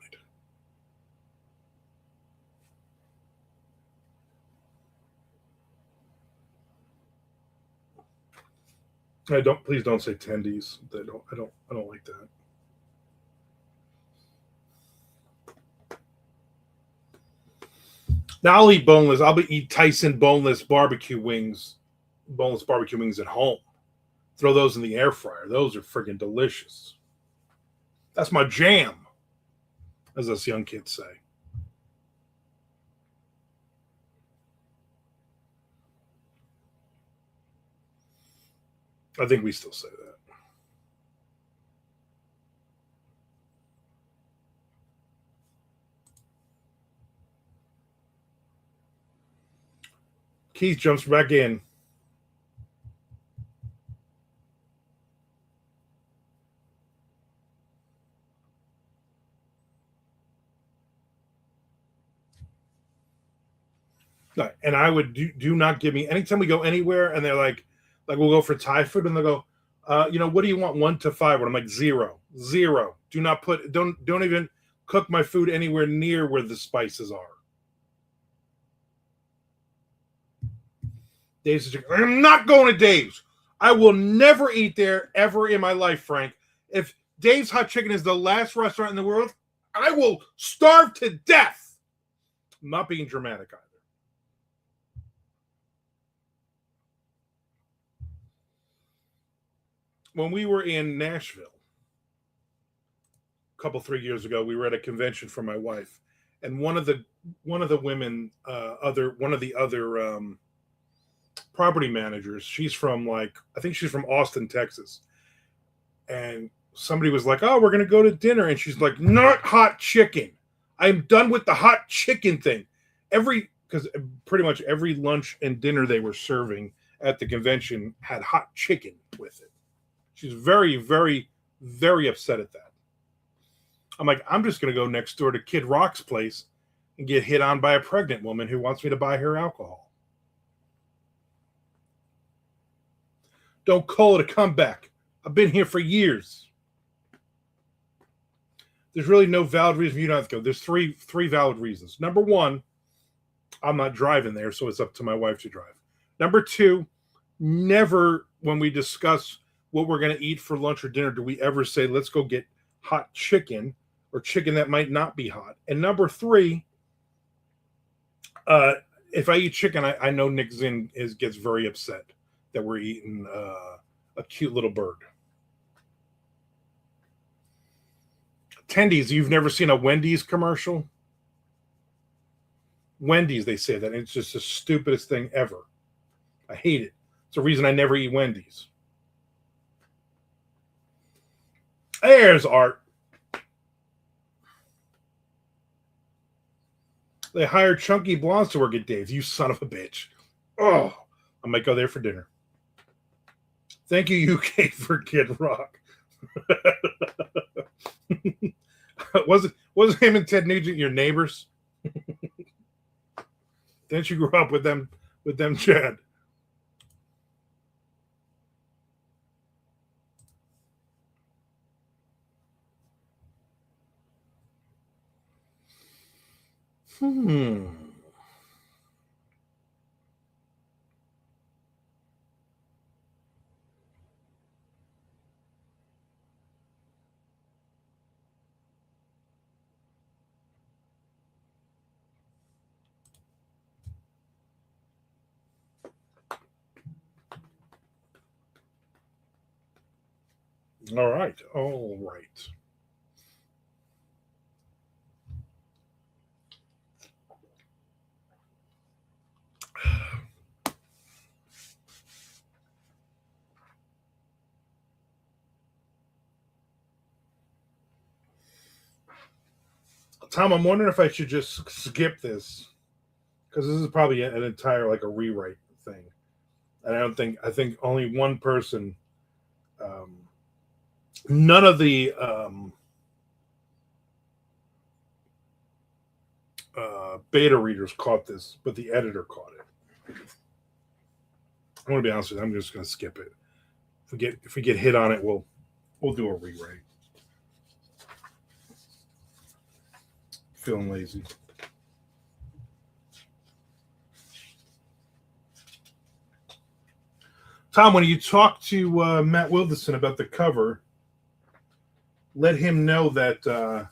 it. Please don't say tendies. I don't like that. Now I'll eat boneless. Eat Tyson boneless barbecue wings at home. Throw those in the air fryer. Those are friggin' delicious. That's my jam, as us young kids say. I think we still say that. Keith jumps back in. And I would do not give me anytime we go anywhere and they're like we'll go for Thai food and they'll go, what do you want 1 to 5? And I'm like 0. Do not don't even cook my food anywhere near where the spices are. Dave's I'm not going to Dave's. I will never eat there ever in my life, Frank. If Dave's Hot Chicken is the last restaurant in the world, I will starve to death. I'm not being dramatic either. when we were in Nashville a couple 3 years ago, we were at a convention for my wife, and one of the women, one of the other property managers, she's from I think she's from Austin, Texas, and somebody was like, "Oh, we're gonna go to dinner," and she's like, "Not hot chicken. I'm done with the hot chicken thing." Because pretty much every lunch and dinner they were serving at the convention had hot chicken with it. She's very, very, very upset at that. I'm like, I'm just going to go next door to Kid Rock's place and get hit on by a pregnant woman who wants me to buy her alcohol. Don't call it a comeback. I've been here for years. There's really no valid reason you don't have to go. There's three valid reasons. Number one, I'm not driving there, so it's up to my wife to drive. Number two, never when we discuss what we're going to eat for lunch or dinner do we ever say, let's go get hot chicken or chicken that might not be hot. And number three, if I eat chicken, I know Nick Zinn gets very upset that we're eating a cute little bird. Tendies, you've never seen a Wendy's commercial? Wendy's, they say that. It's just the stupidest thing ever. I hate it. It's the reason I never eat Wendy's. There's Art. They hired Chunky Blondes to work at Dave's. You son of a bitch. Oh, I might go there for dinner. Thank you, UK, for Kid Rock. Was him and Ted Nugent your neighbors? Didn't you grow up with them, Chad? All right. Tom, I'm wondering if I should just skip this because this is probably an entire a rewrite thing, and I think only one person, none of the beta readers caught this, but the editor caught it. I'm going to be honest with you. I'm just going to skip it. If we get hit on it, we'll do a rewrite. Feeling lazy. Tom, when you talk to Matt Wilderson about the cover, let him know that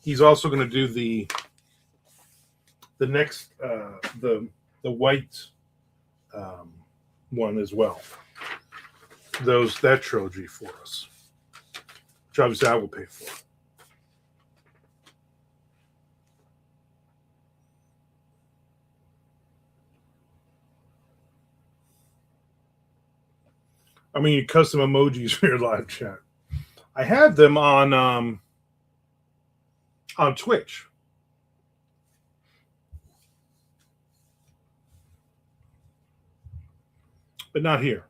he's also going to do the next the white one as well. That trilogy for us, which obviously I will pay for. I mean, custom emojis for your live chat. I have them on Twitch. But not here.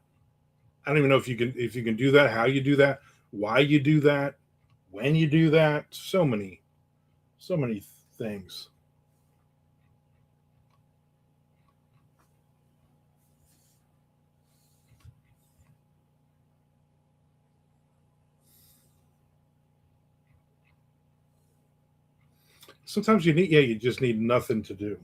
I don't even know if you can do that, how you do that, why you do that, when you do that. So many things. Sometimes you just need nothing to do.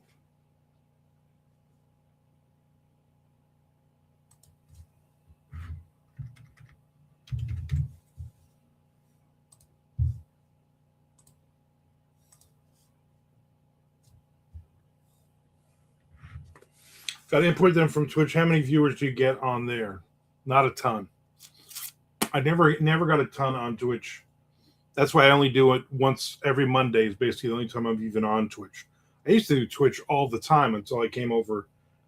Got to import them from Twitch. How many viewers do you get on there? Not a ton. I never got a ton on Twitch. That's why I only do it once every Monday. Is basically the only time I'm even on Twitch. I used to do Twitch all the time until I came over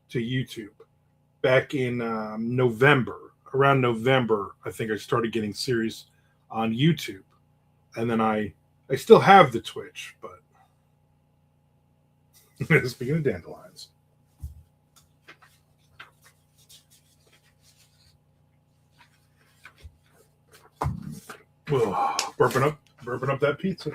to YouTube back in November. Around November, I think I started getting serious on YouTube, and then I still have the Twitch, but speaking of dandelions. Whoa, burping up that pizza.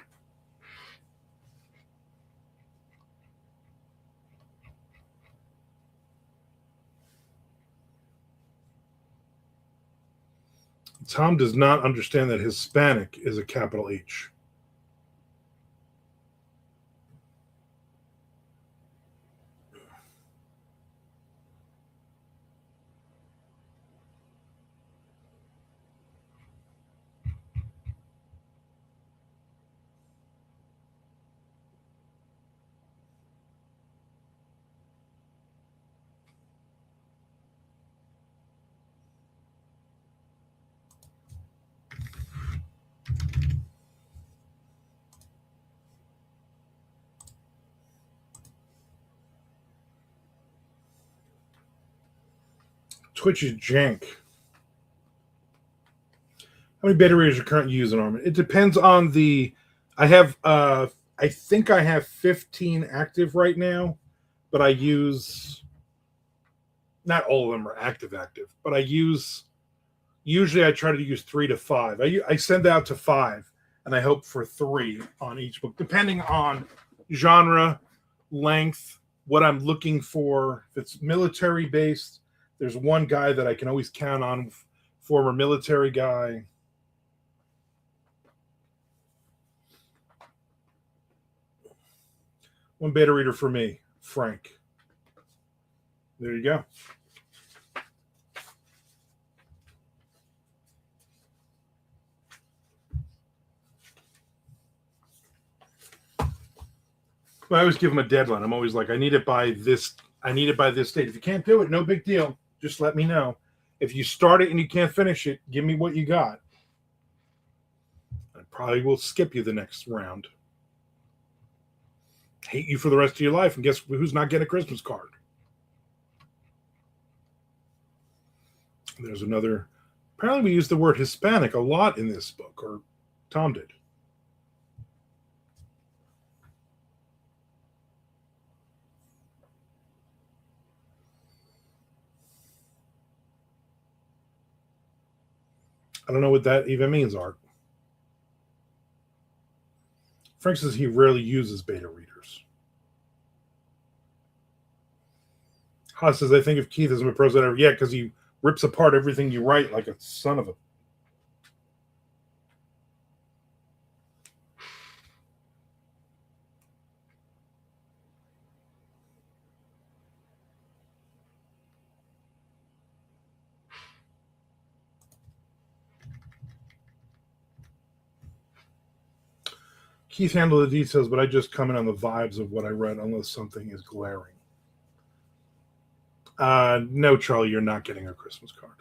Tom does not understand that Hispanic is a capital H. Twitch is jank. How many beta readers are currently using Armand? It depends on the. I have. I think I have 15 active right now, but I use. Not all of them are active, but I use. Usually, I try to use 3 to 5. I send out to 5, and I hope for 3 on each book, depending on genre, length, what I'm looking for. If it's military based, there's one guy that I can always count on, former military guy. One beta reader for me, Frank. There you go. I always give them a deadline. I'm always like, I need it by this date. If you can't do it, no big deal. Just let me know. If you start it and you can't finish it, give me what you got. I probably will skip you the next round. Hate you for the rest of your life, and guess who's not getting a Christmas card? There's another. Apparently, we use the word Hispanic a lot in this book, or Tom did. I don't know what that even means, Art. Frank says he rarely uses beta readers. Haas says, I think of Keith as my pros ever. Yeah, because he rips apart everything you write like a son of a. Keith handled the details, but I just comment on the vibes of what I read unless something is glaring. No, Charlie, you're not getting a Christmas card.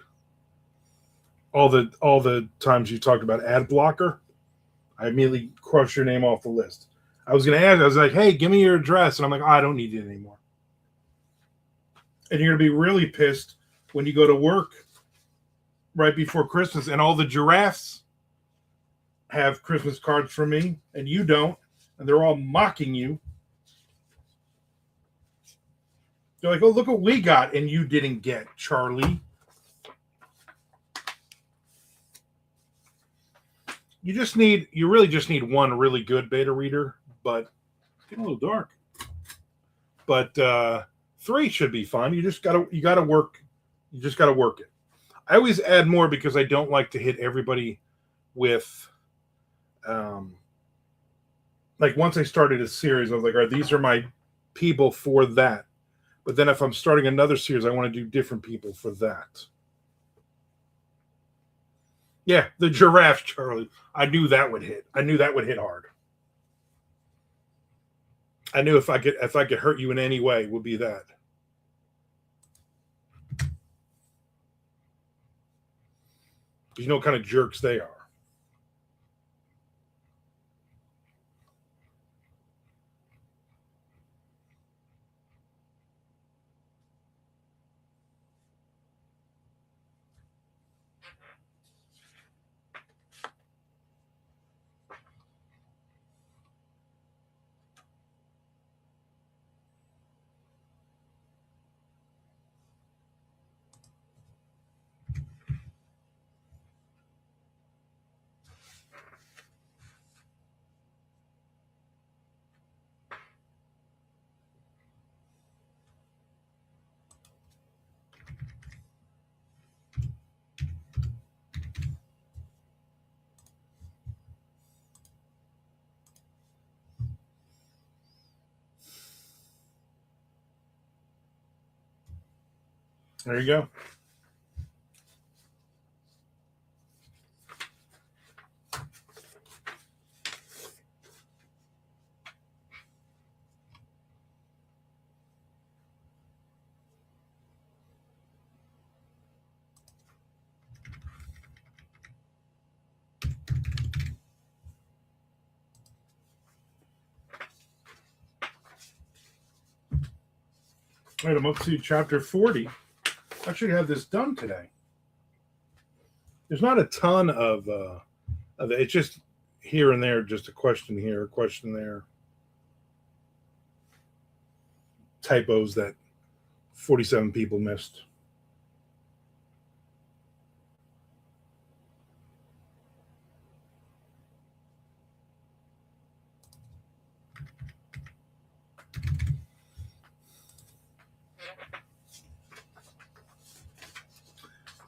All the times you talked about ad blocker, I immediately crushed your name off the list. I was going to ask, I was like, hey, give me your address. And I'm like, I don't need it anymore. And you're going to be really pissed when you go to work right before Christmas and all the giraffes have Christmas cards from me and you don't, and they're all mocking you. They're like, oh, look what we got and you didn't get, Charlie. You really just need one really good beta reader, but it's getting a little dark. But 3 should be fine. You gotta work it. I always add more because I don't like to hit everybody with like once I started a series, I was like, all right, these are my people for that. But then if I'm starting another series, I want to do different people for that. Yeah, the giraffe, Charlie. I knew that would hit. I knew that would hit hard. I knew if I could hurt you in any way, it would be that. You know what kind of jerks they are. There you go. All right, I'm up to chapter 40. I should have this done today. There's not a ton of it. It's just here and there, just a question here, a question there. Typos that 47 people missed.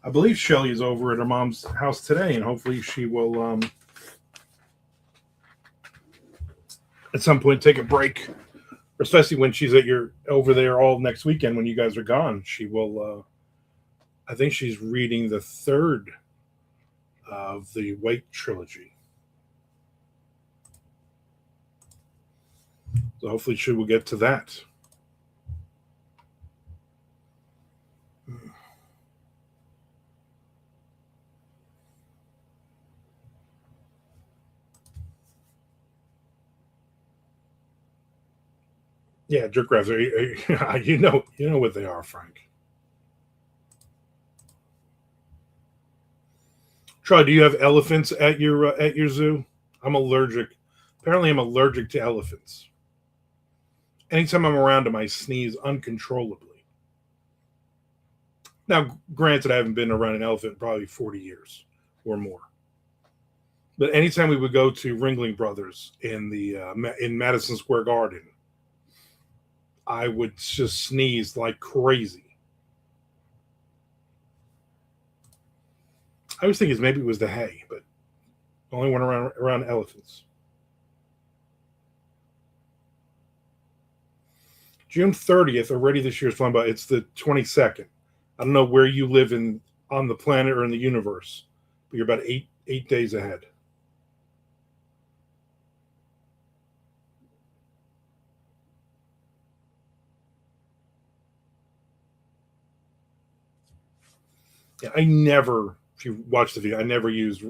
I believe Shelly is over at her mom's house today, and hopefully she will at some point take a break, especially when she's at over there all next weekend when you guys are gone. She will. I think she's reading the third of the White trilogy, so hopefully she will get to that. Yeah, jerk grabs. You know what they are, Frank. Troy, do you have elephants at your zoo? I'm allergic. Apparently, I'm allergic to elephants. Anytime I'm around them, I sneeze uncontrollably. Now, granted, I haven't been around an elephant in probably 40 years or more. But anytime we would go to Ringling Brothers in Madison Square Garden, I would just sneeze like crazy. I was thinking maybe it was the hay, but only went around elephants. June 30th, already this year's flying by. It's the 22nd. I don't know where you live on the planet or in the universe, but you're about eight days ahead. Yeah, if you watch the video, I never use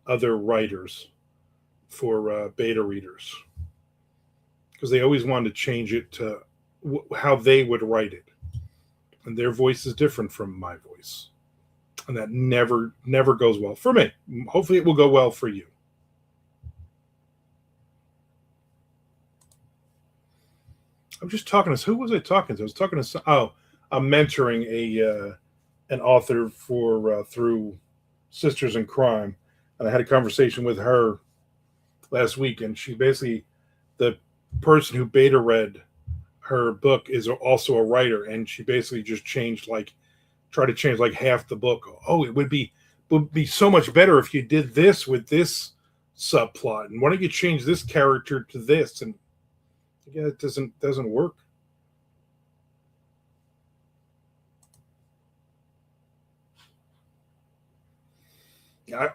other writers for beta readers because they always wanted to change it to how they would write it, and their voice is different from my voice, and that never goes well for me. Hopefully, it will go well for you. I'm just talking to who was I talking to? I was talking to I'm mentoring an author for through Sisters in Crime, and I had a conversation with her last week, and she basically, the person who beta read her book is also a writer, and she basically just tried to change like half the book. Oh, it would be so much better if you did this with this subplot, and why don't you change this character to this? And yeah, it doesn't work.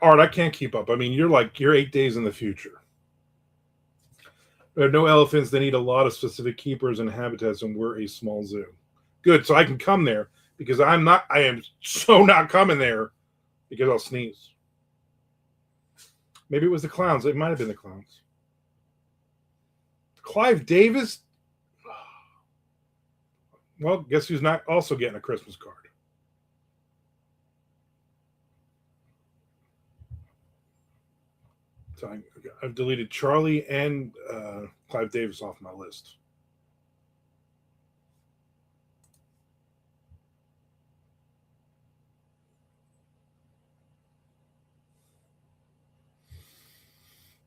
Art, I can't keep up. I mean, you're 8 days in the future. There are no elephants. They need a lot of specific keepers and habitats, and we're a small zoo. Good, so I can come there because I am so not coming there because I'll sneeze. Maybe it was the clowns. It might have been the clowns. Clive Davis? Well, guess who's not also getting a Christmas card? So I've deleted Charlie and Clive Davis off my list.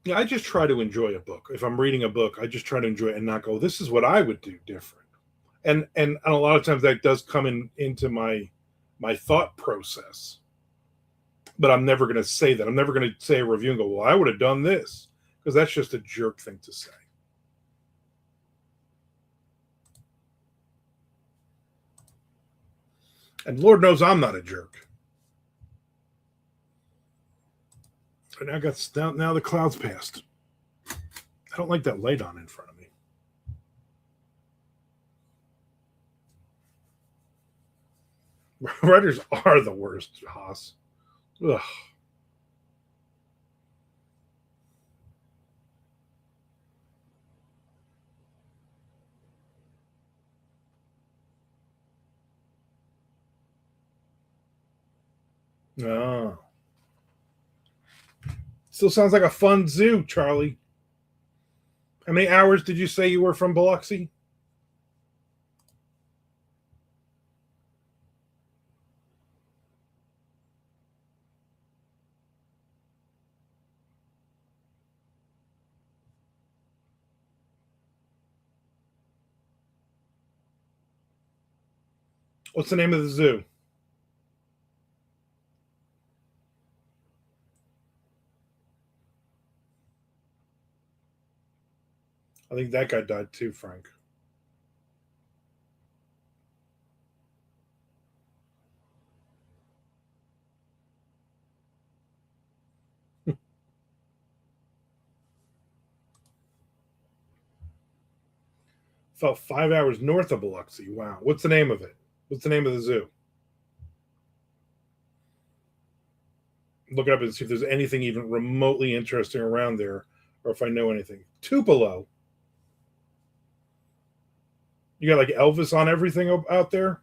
Yeah, I just try to enjoy a book. If I'm reading a book, I just try to enjoy it and not go, this is what I would do different. And a lot of times that does come into my thought process. But I'm never going to say that. I'm never going to say a review and go, well, I would have done this. Because that's just a jerk thing to say. And Lord knows I'm not a jerk. And now the clouds passed. I don't like that light on in front of me. Writers are the worst, Haas. Ugh. Oh. Still sounds like a fun zoo, Charlie. How many hours did you say you were from Biloxi? What's the name of the zoo? I think that guy died too, Frank. Fell 5 hours north of Biloxi. Wow. What's the name of it? What's the name of the zoo? Look it up and see if there's anything even remotely interesting around there or if I know anything. Tupelo. You got like Elvis on everything out there?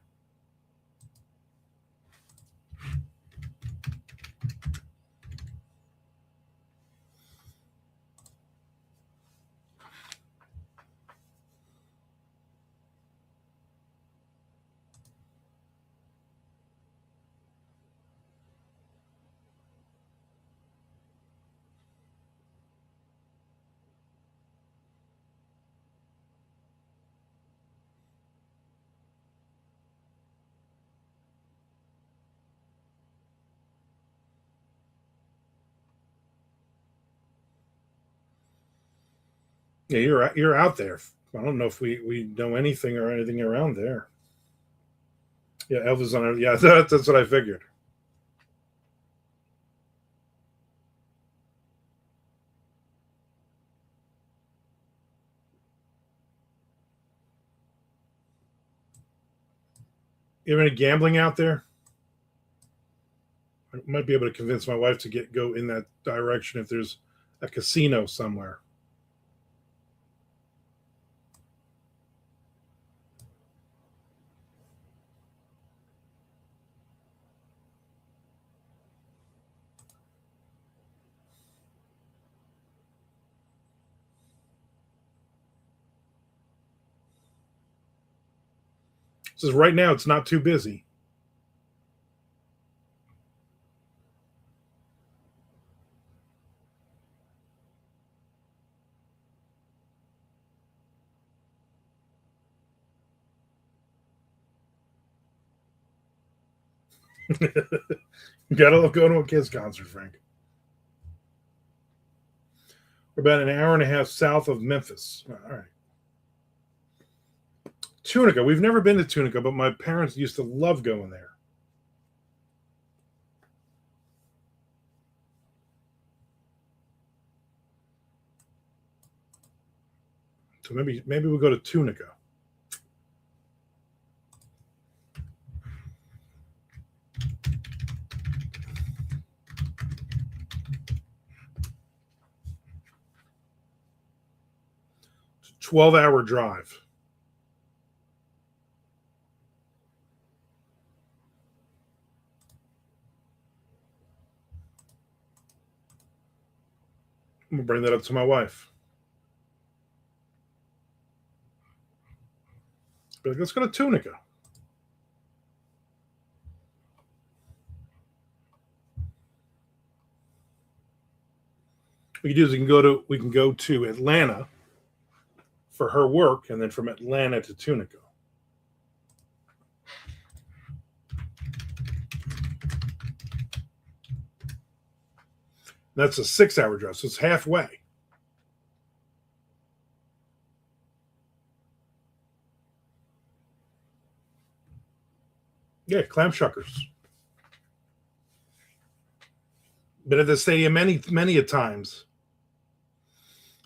Yeah, you're out there. I don't know if we know anything or anything around there. Yeah, Elvis on. Yeah, that's what I figured. You have any gambling out there? I might be able to convince my wife to go in that direction if there's a casino somewhere. It says right now it's not too busy. Gotta love going to a Kiss concert, Frank. We're about an hour and a half south of Memphis. All right. Tunica. We've never been to Tunica, but my parents used to love going there. So maybe we'll go to Tunica. 12-hour drive. I'm going to bring that up to my wife. Be like, let's go to Tunica. What we can do is we can go to Atlanta for her work, and then from Atlanta to Tunica. That's a 6-hour drive, so it's halfway. Yeah, clam shuckers. Been at the stadium many a times.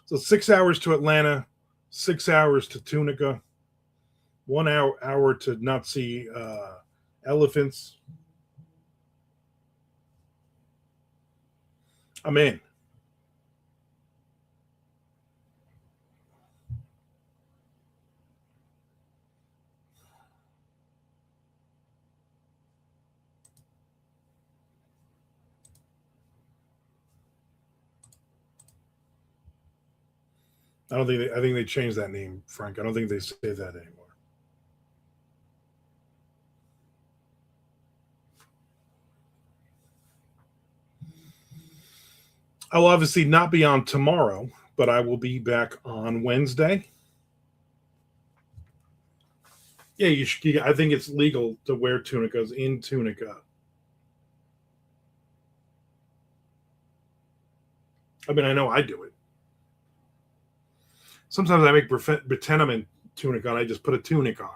So 6 hours to Atlanta, 6 hours to Tunica, 1 hour to not see elephants. I'm in. I think they changed that name, Frank. I don't think they say that anymore. I'll obviously not be on tomorrow, but I will be back on Wednesday. Yeah, I think it's legal to wear tunicas in Tunica. I mean, I know I do it. Sometimes I make pretend I'm in tunic on. I just put a tunic on.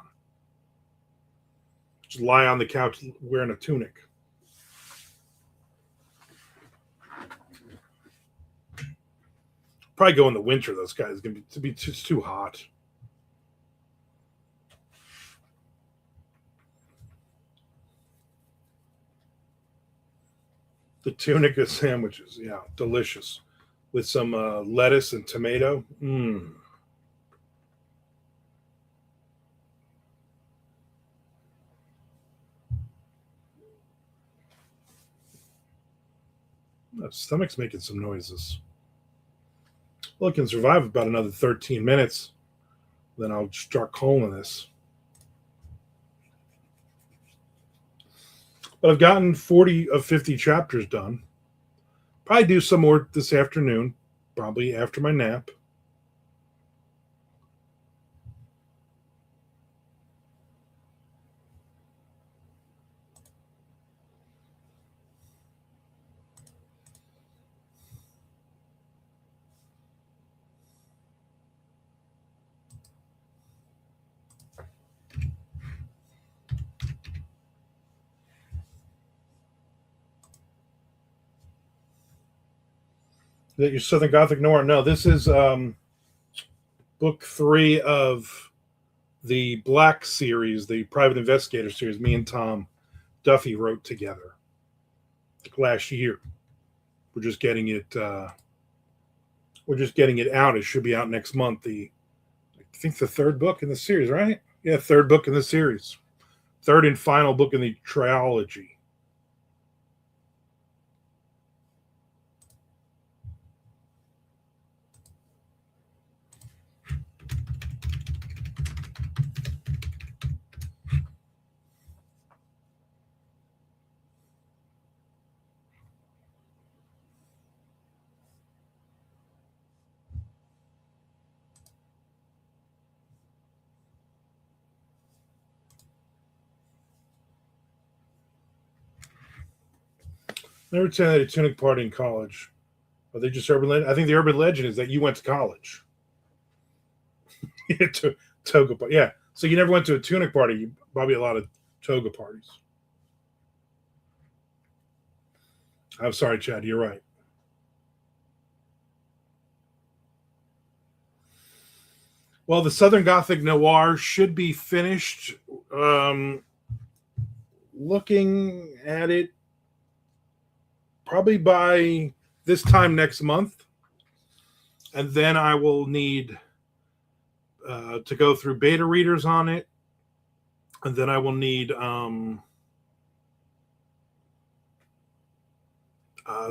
Just lie on the couch wearing a tunic. Probably go in the winter. Those guys going to be just too hot. The tunica sandwiches, yeah, delicious, with some lettuce and tomato. My stomach's making some noises. Well, it can survive about another 13 minutes. Then I'll start calling this. But I've gotten 40 of 50 chapters done. Probably do some more this afternoon, probably after my nap. That your Southern Gothic Noir? No, this is book 3 of the Black series, the Private Investigator series. Me and Tom Duffy wrote together last year. We're just getting it. We're just getting it out. It should be out next month. I think the 3rd book in the series, right? Yeah, 3rd book in the series, 3rd and final book in the trilogy. Never attended a tunic party in college. Are they just urban legend? I think the urban legend is that you went to college. Toga party. Yeah. So you never went to a tunic party. You probably a lot of toga parties. I'm sorry, Chad. You're right. Well, the Southern Gothic Noir should be finished. Looking at it, probably by this time next month. And then I will need to go through beta readers on it, and then I will need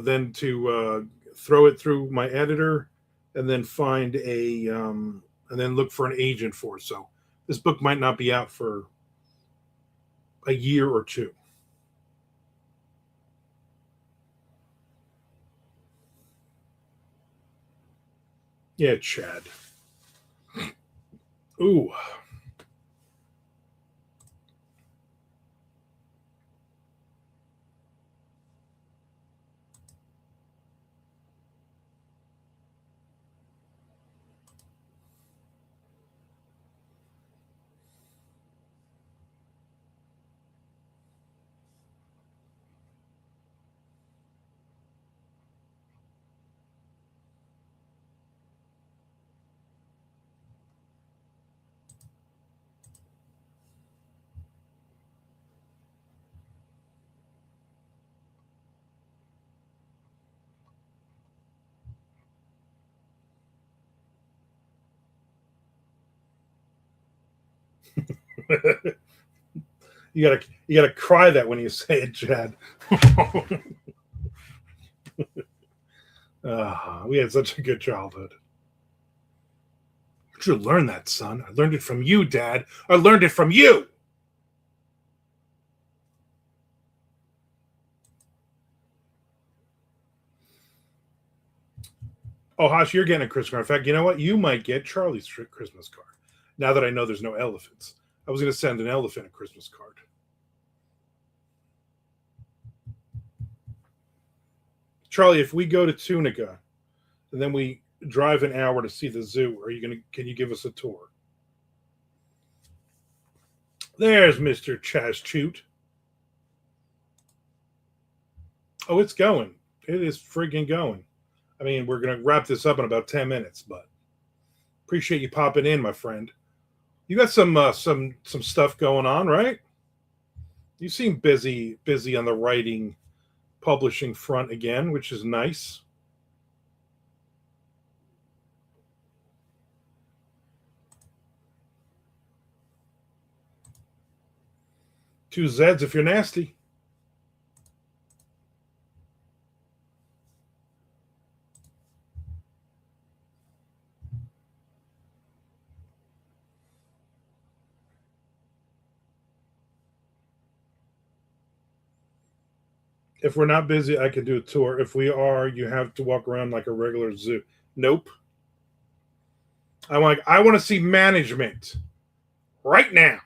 then to throw it through my editor, and then find and then look for an agent for it. So this book might not be out for a year or two. Yeah, Chad. Ooh. You gotta cry that when you say it, Chad. We had such a good childhood. Where'd you learn that, son? I learned it from you, Dad. I learned it from you. Oh, Hosh, you're getting a Christmas card. In fact, you know what? You might get Charlie's Christmas card. Now that I know there's no elephants, I was going to send an elephant a Christmas card. Charlie, if we go to Tunica and then we drive an hour to see the zoo, can you give us a tour? There's Mr. Chaschute. Oh, it's going. It is friggin' going. I mean, we're going to wrap this up in about 10 minutes, but appreciate you popping in, my friend. You got some stuff going on, right? You seem busy on the writing, publishing front again, which is nice. Two Zs if you're nasty. If we're not busy, I can do a tour. If we are, you have to walk around like a regular zoo. Nope. I want to see management right now.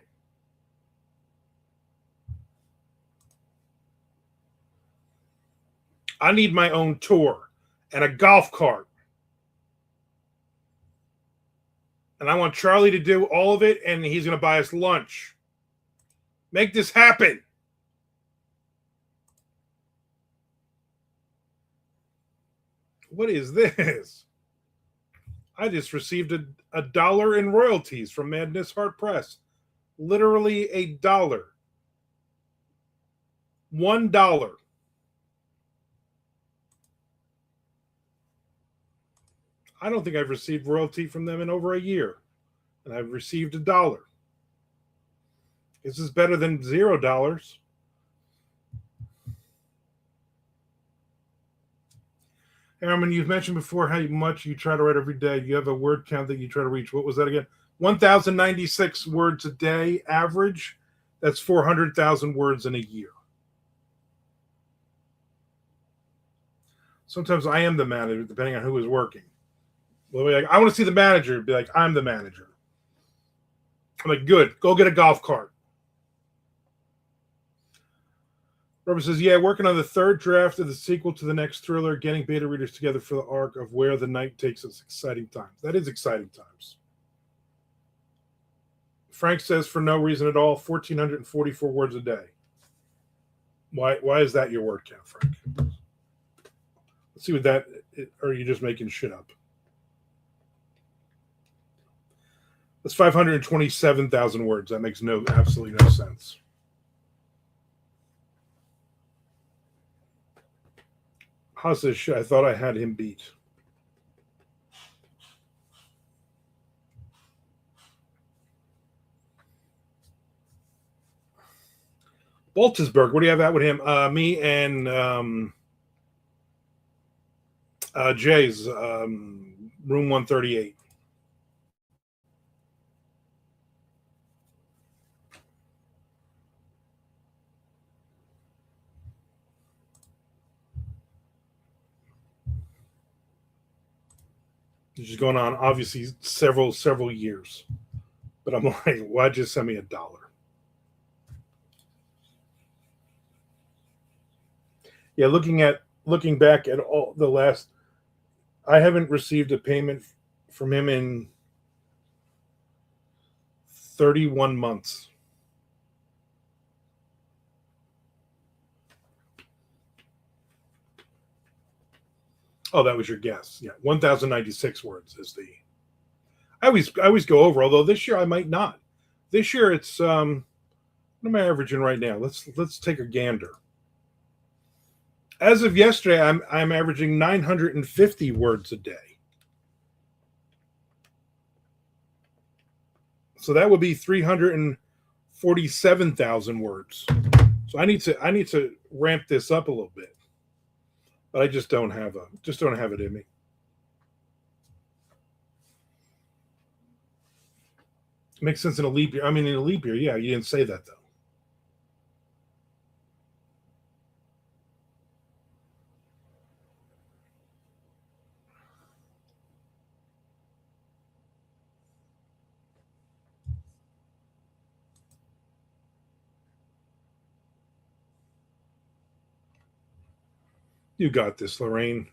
I need my own tour and a golf cart. And I want Charlie to do all of it, and he's going to buy us lunch. Make this happen. What is this? I just received a dollar in royalties from Madness Heart Press. Literally $1. $1. I don't think I've received royalty from them in over a year. And I've received $1. This is better than $0. Aaron, you've mentioned before how much you try to write every day. You have a word count that you try to reach. What was that again? 1,096 words a day average. That's 400,000 words in a year. Sometimes I am the manager, depending on who is working. Well, like, I want to see the manager. Be like, I'm the manager. I'm like, good. Go get a golf cart. Robert says, yeah, working on the third draft of the sequel to the next thriller, getting beta readers together for the arc of where the night takes us. Exciting times. That is exciting times. Frank says, for no reason at all, 1,444 words a day. Why is that your word count, Frank? Let's see what that, or are you just making shit up? That's 527,000 words. That makes absolutely no sense. Haas says, shit, I thought I had him beat. Baltisburg. What do you have out with him? Me and Jay's room 138. Which is going on obviously several years. But I'm like, why just send me $1? Yeah, looking back at all the last, I haven't received a payment from him in 31 months. Oh, that was your guess. Yeah, 1,096 words is the. I always go over. Although this year I might not. This year it's what am I averaging right now? Let's take a gander. As of yesterday, I'm averaging 950 words a day. So that would be 347,000 words. So I need to ramp this up a little bit. But I just don't have it in me. It makes sense in a leap year. I mean, in a leap year, yeah, you didn't say that though. You got this, Lorraine.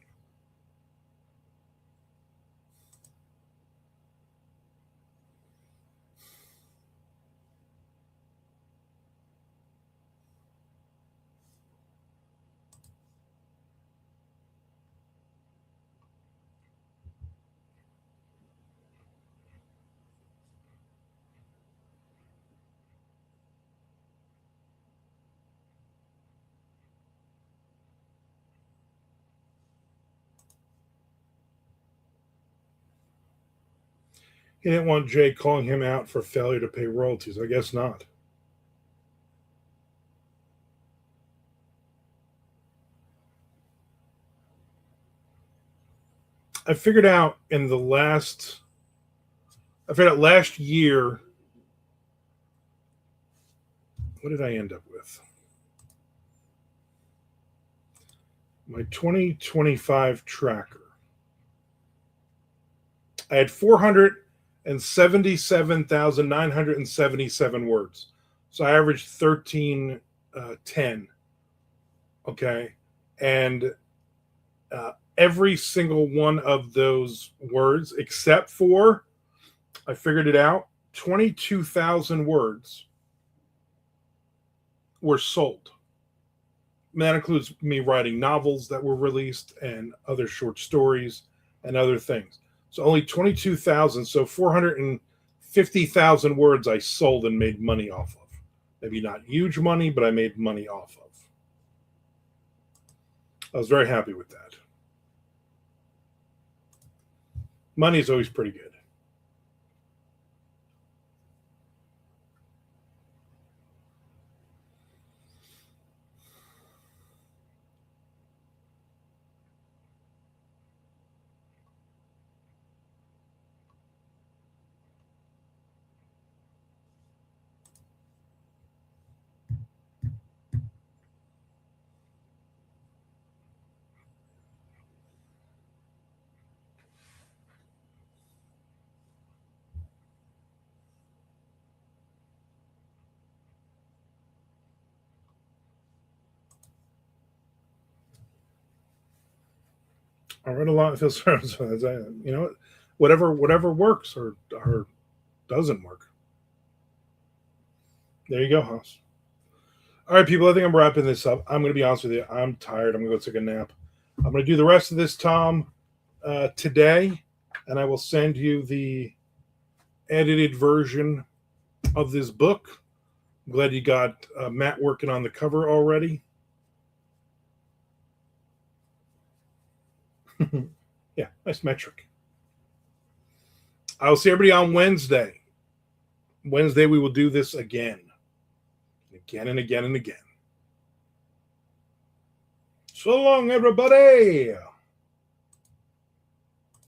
He didn't want Jay calling him out for failure to pay royalties. I guess not. I figured out last year. What did I end up with? My 2025 tracker. I had 477,977 words. So I averaged 1310. Okay. And every single one of those words, except for, I figured it out, 22,000 words were sold. And that includes me writing novels that were released and other short stories and other things. So only 22,000, so 450,000 words I sold and made money off of. Maybe not huge money, but I made money off of. I was very happy with that. Money is always pretty good. I read a lot of Phil you know, whatever works or doesn't work. There you go, Haas. All right, people. I think I'm wrapping this up. I'm going to be honest with you. I'm tired. I'm going to go take a nap. I'm going to do the rest of this, Tom, today, and I will send you the edited version of this book. I'm glad you got Matt working on the cover already. Yeah, nice metric. I will see everybody on Wednesday. Wednesday, we will do this again and again and again. So long, everybody.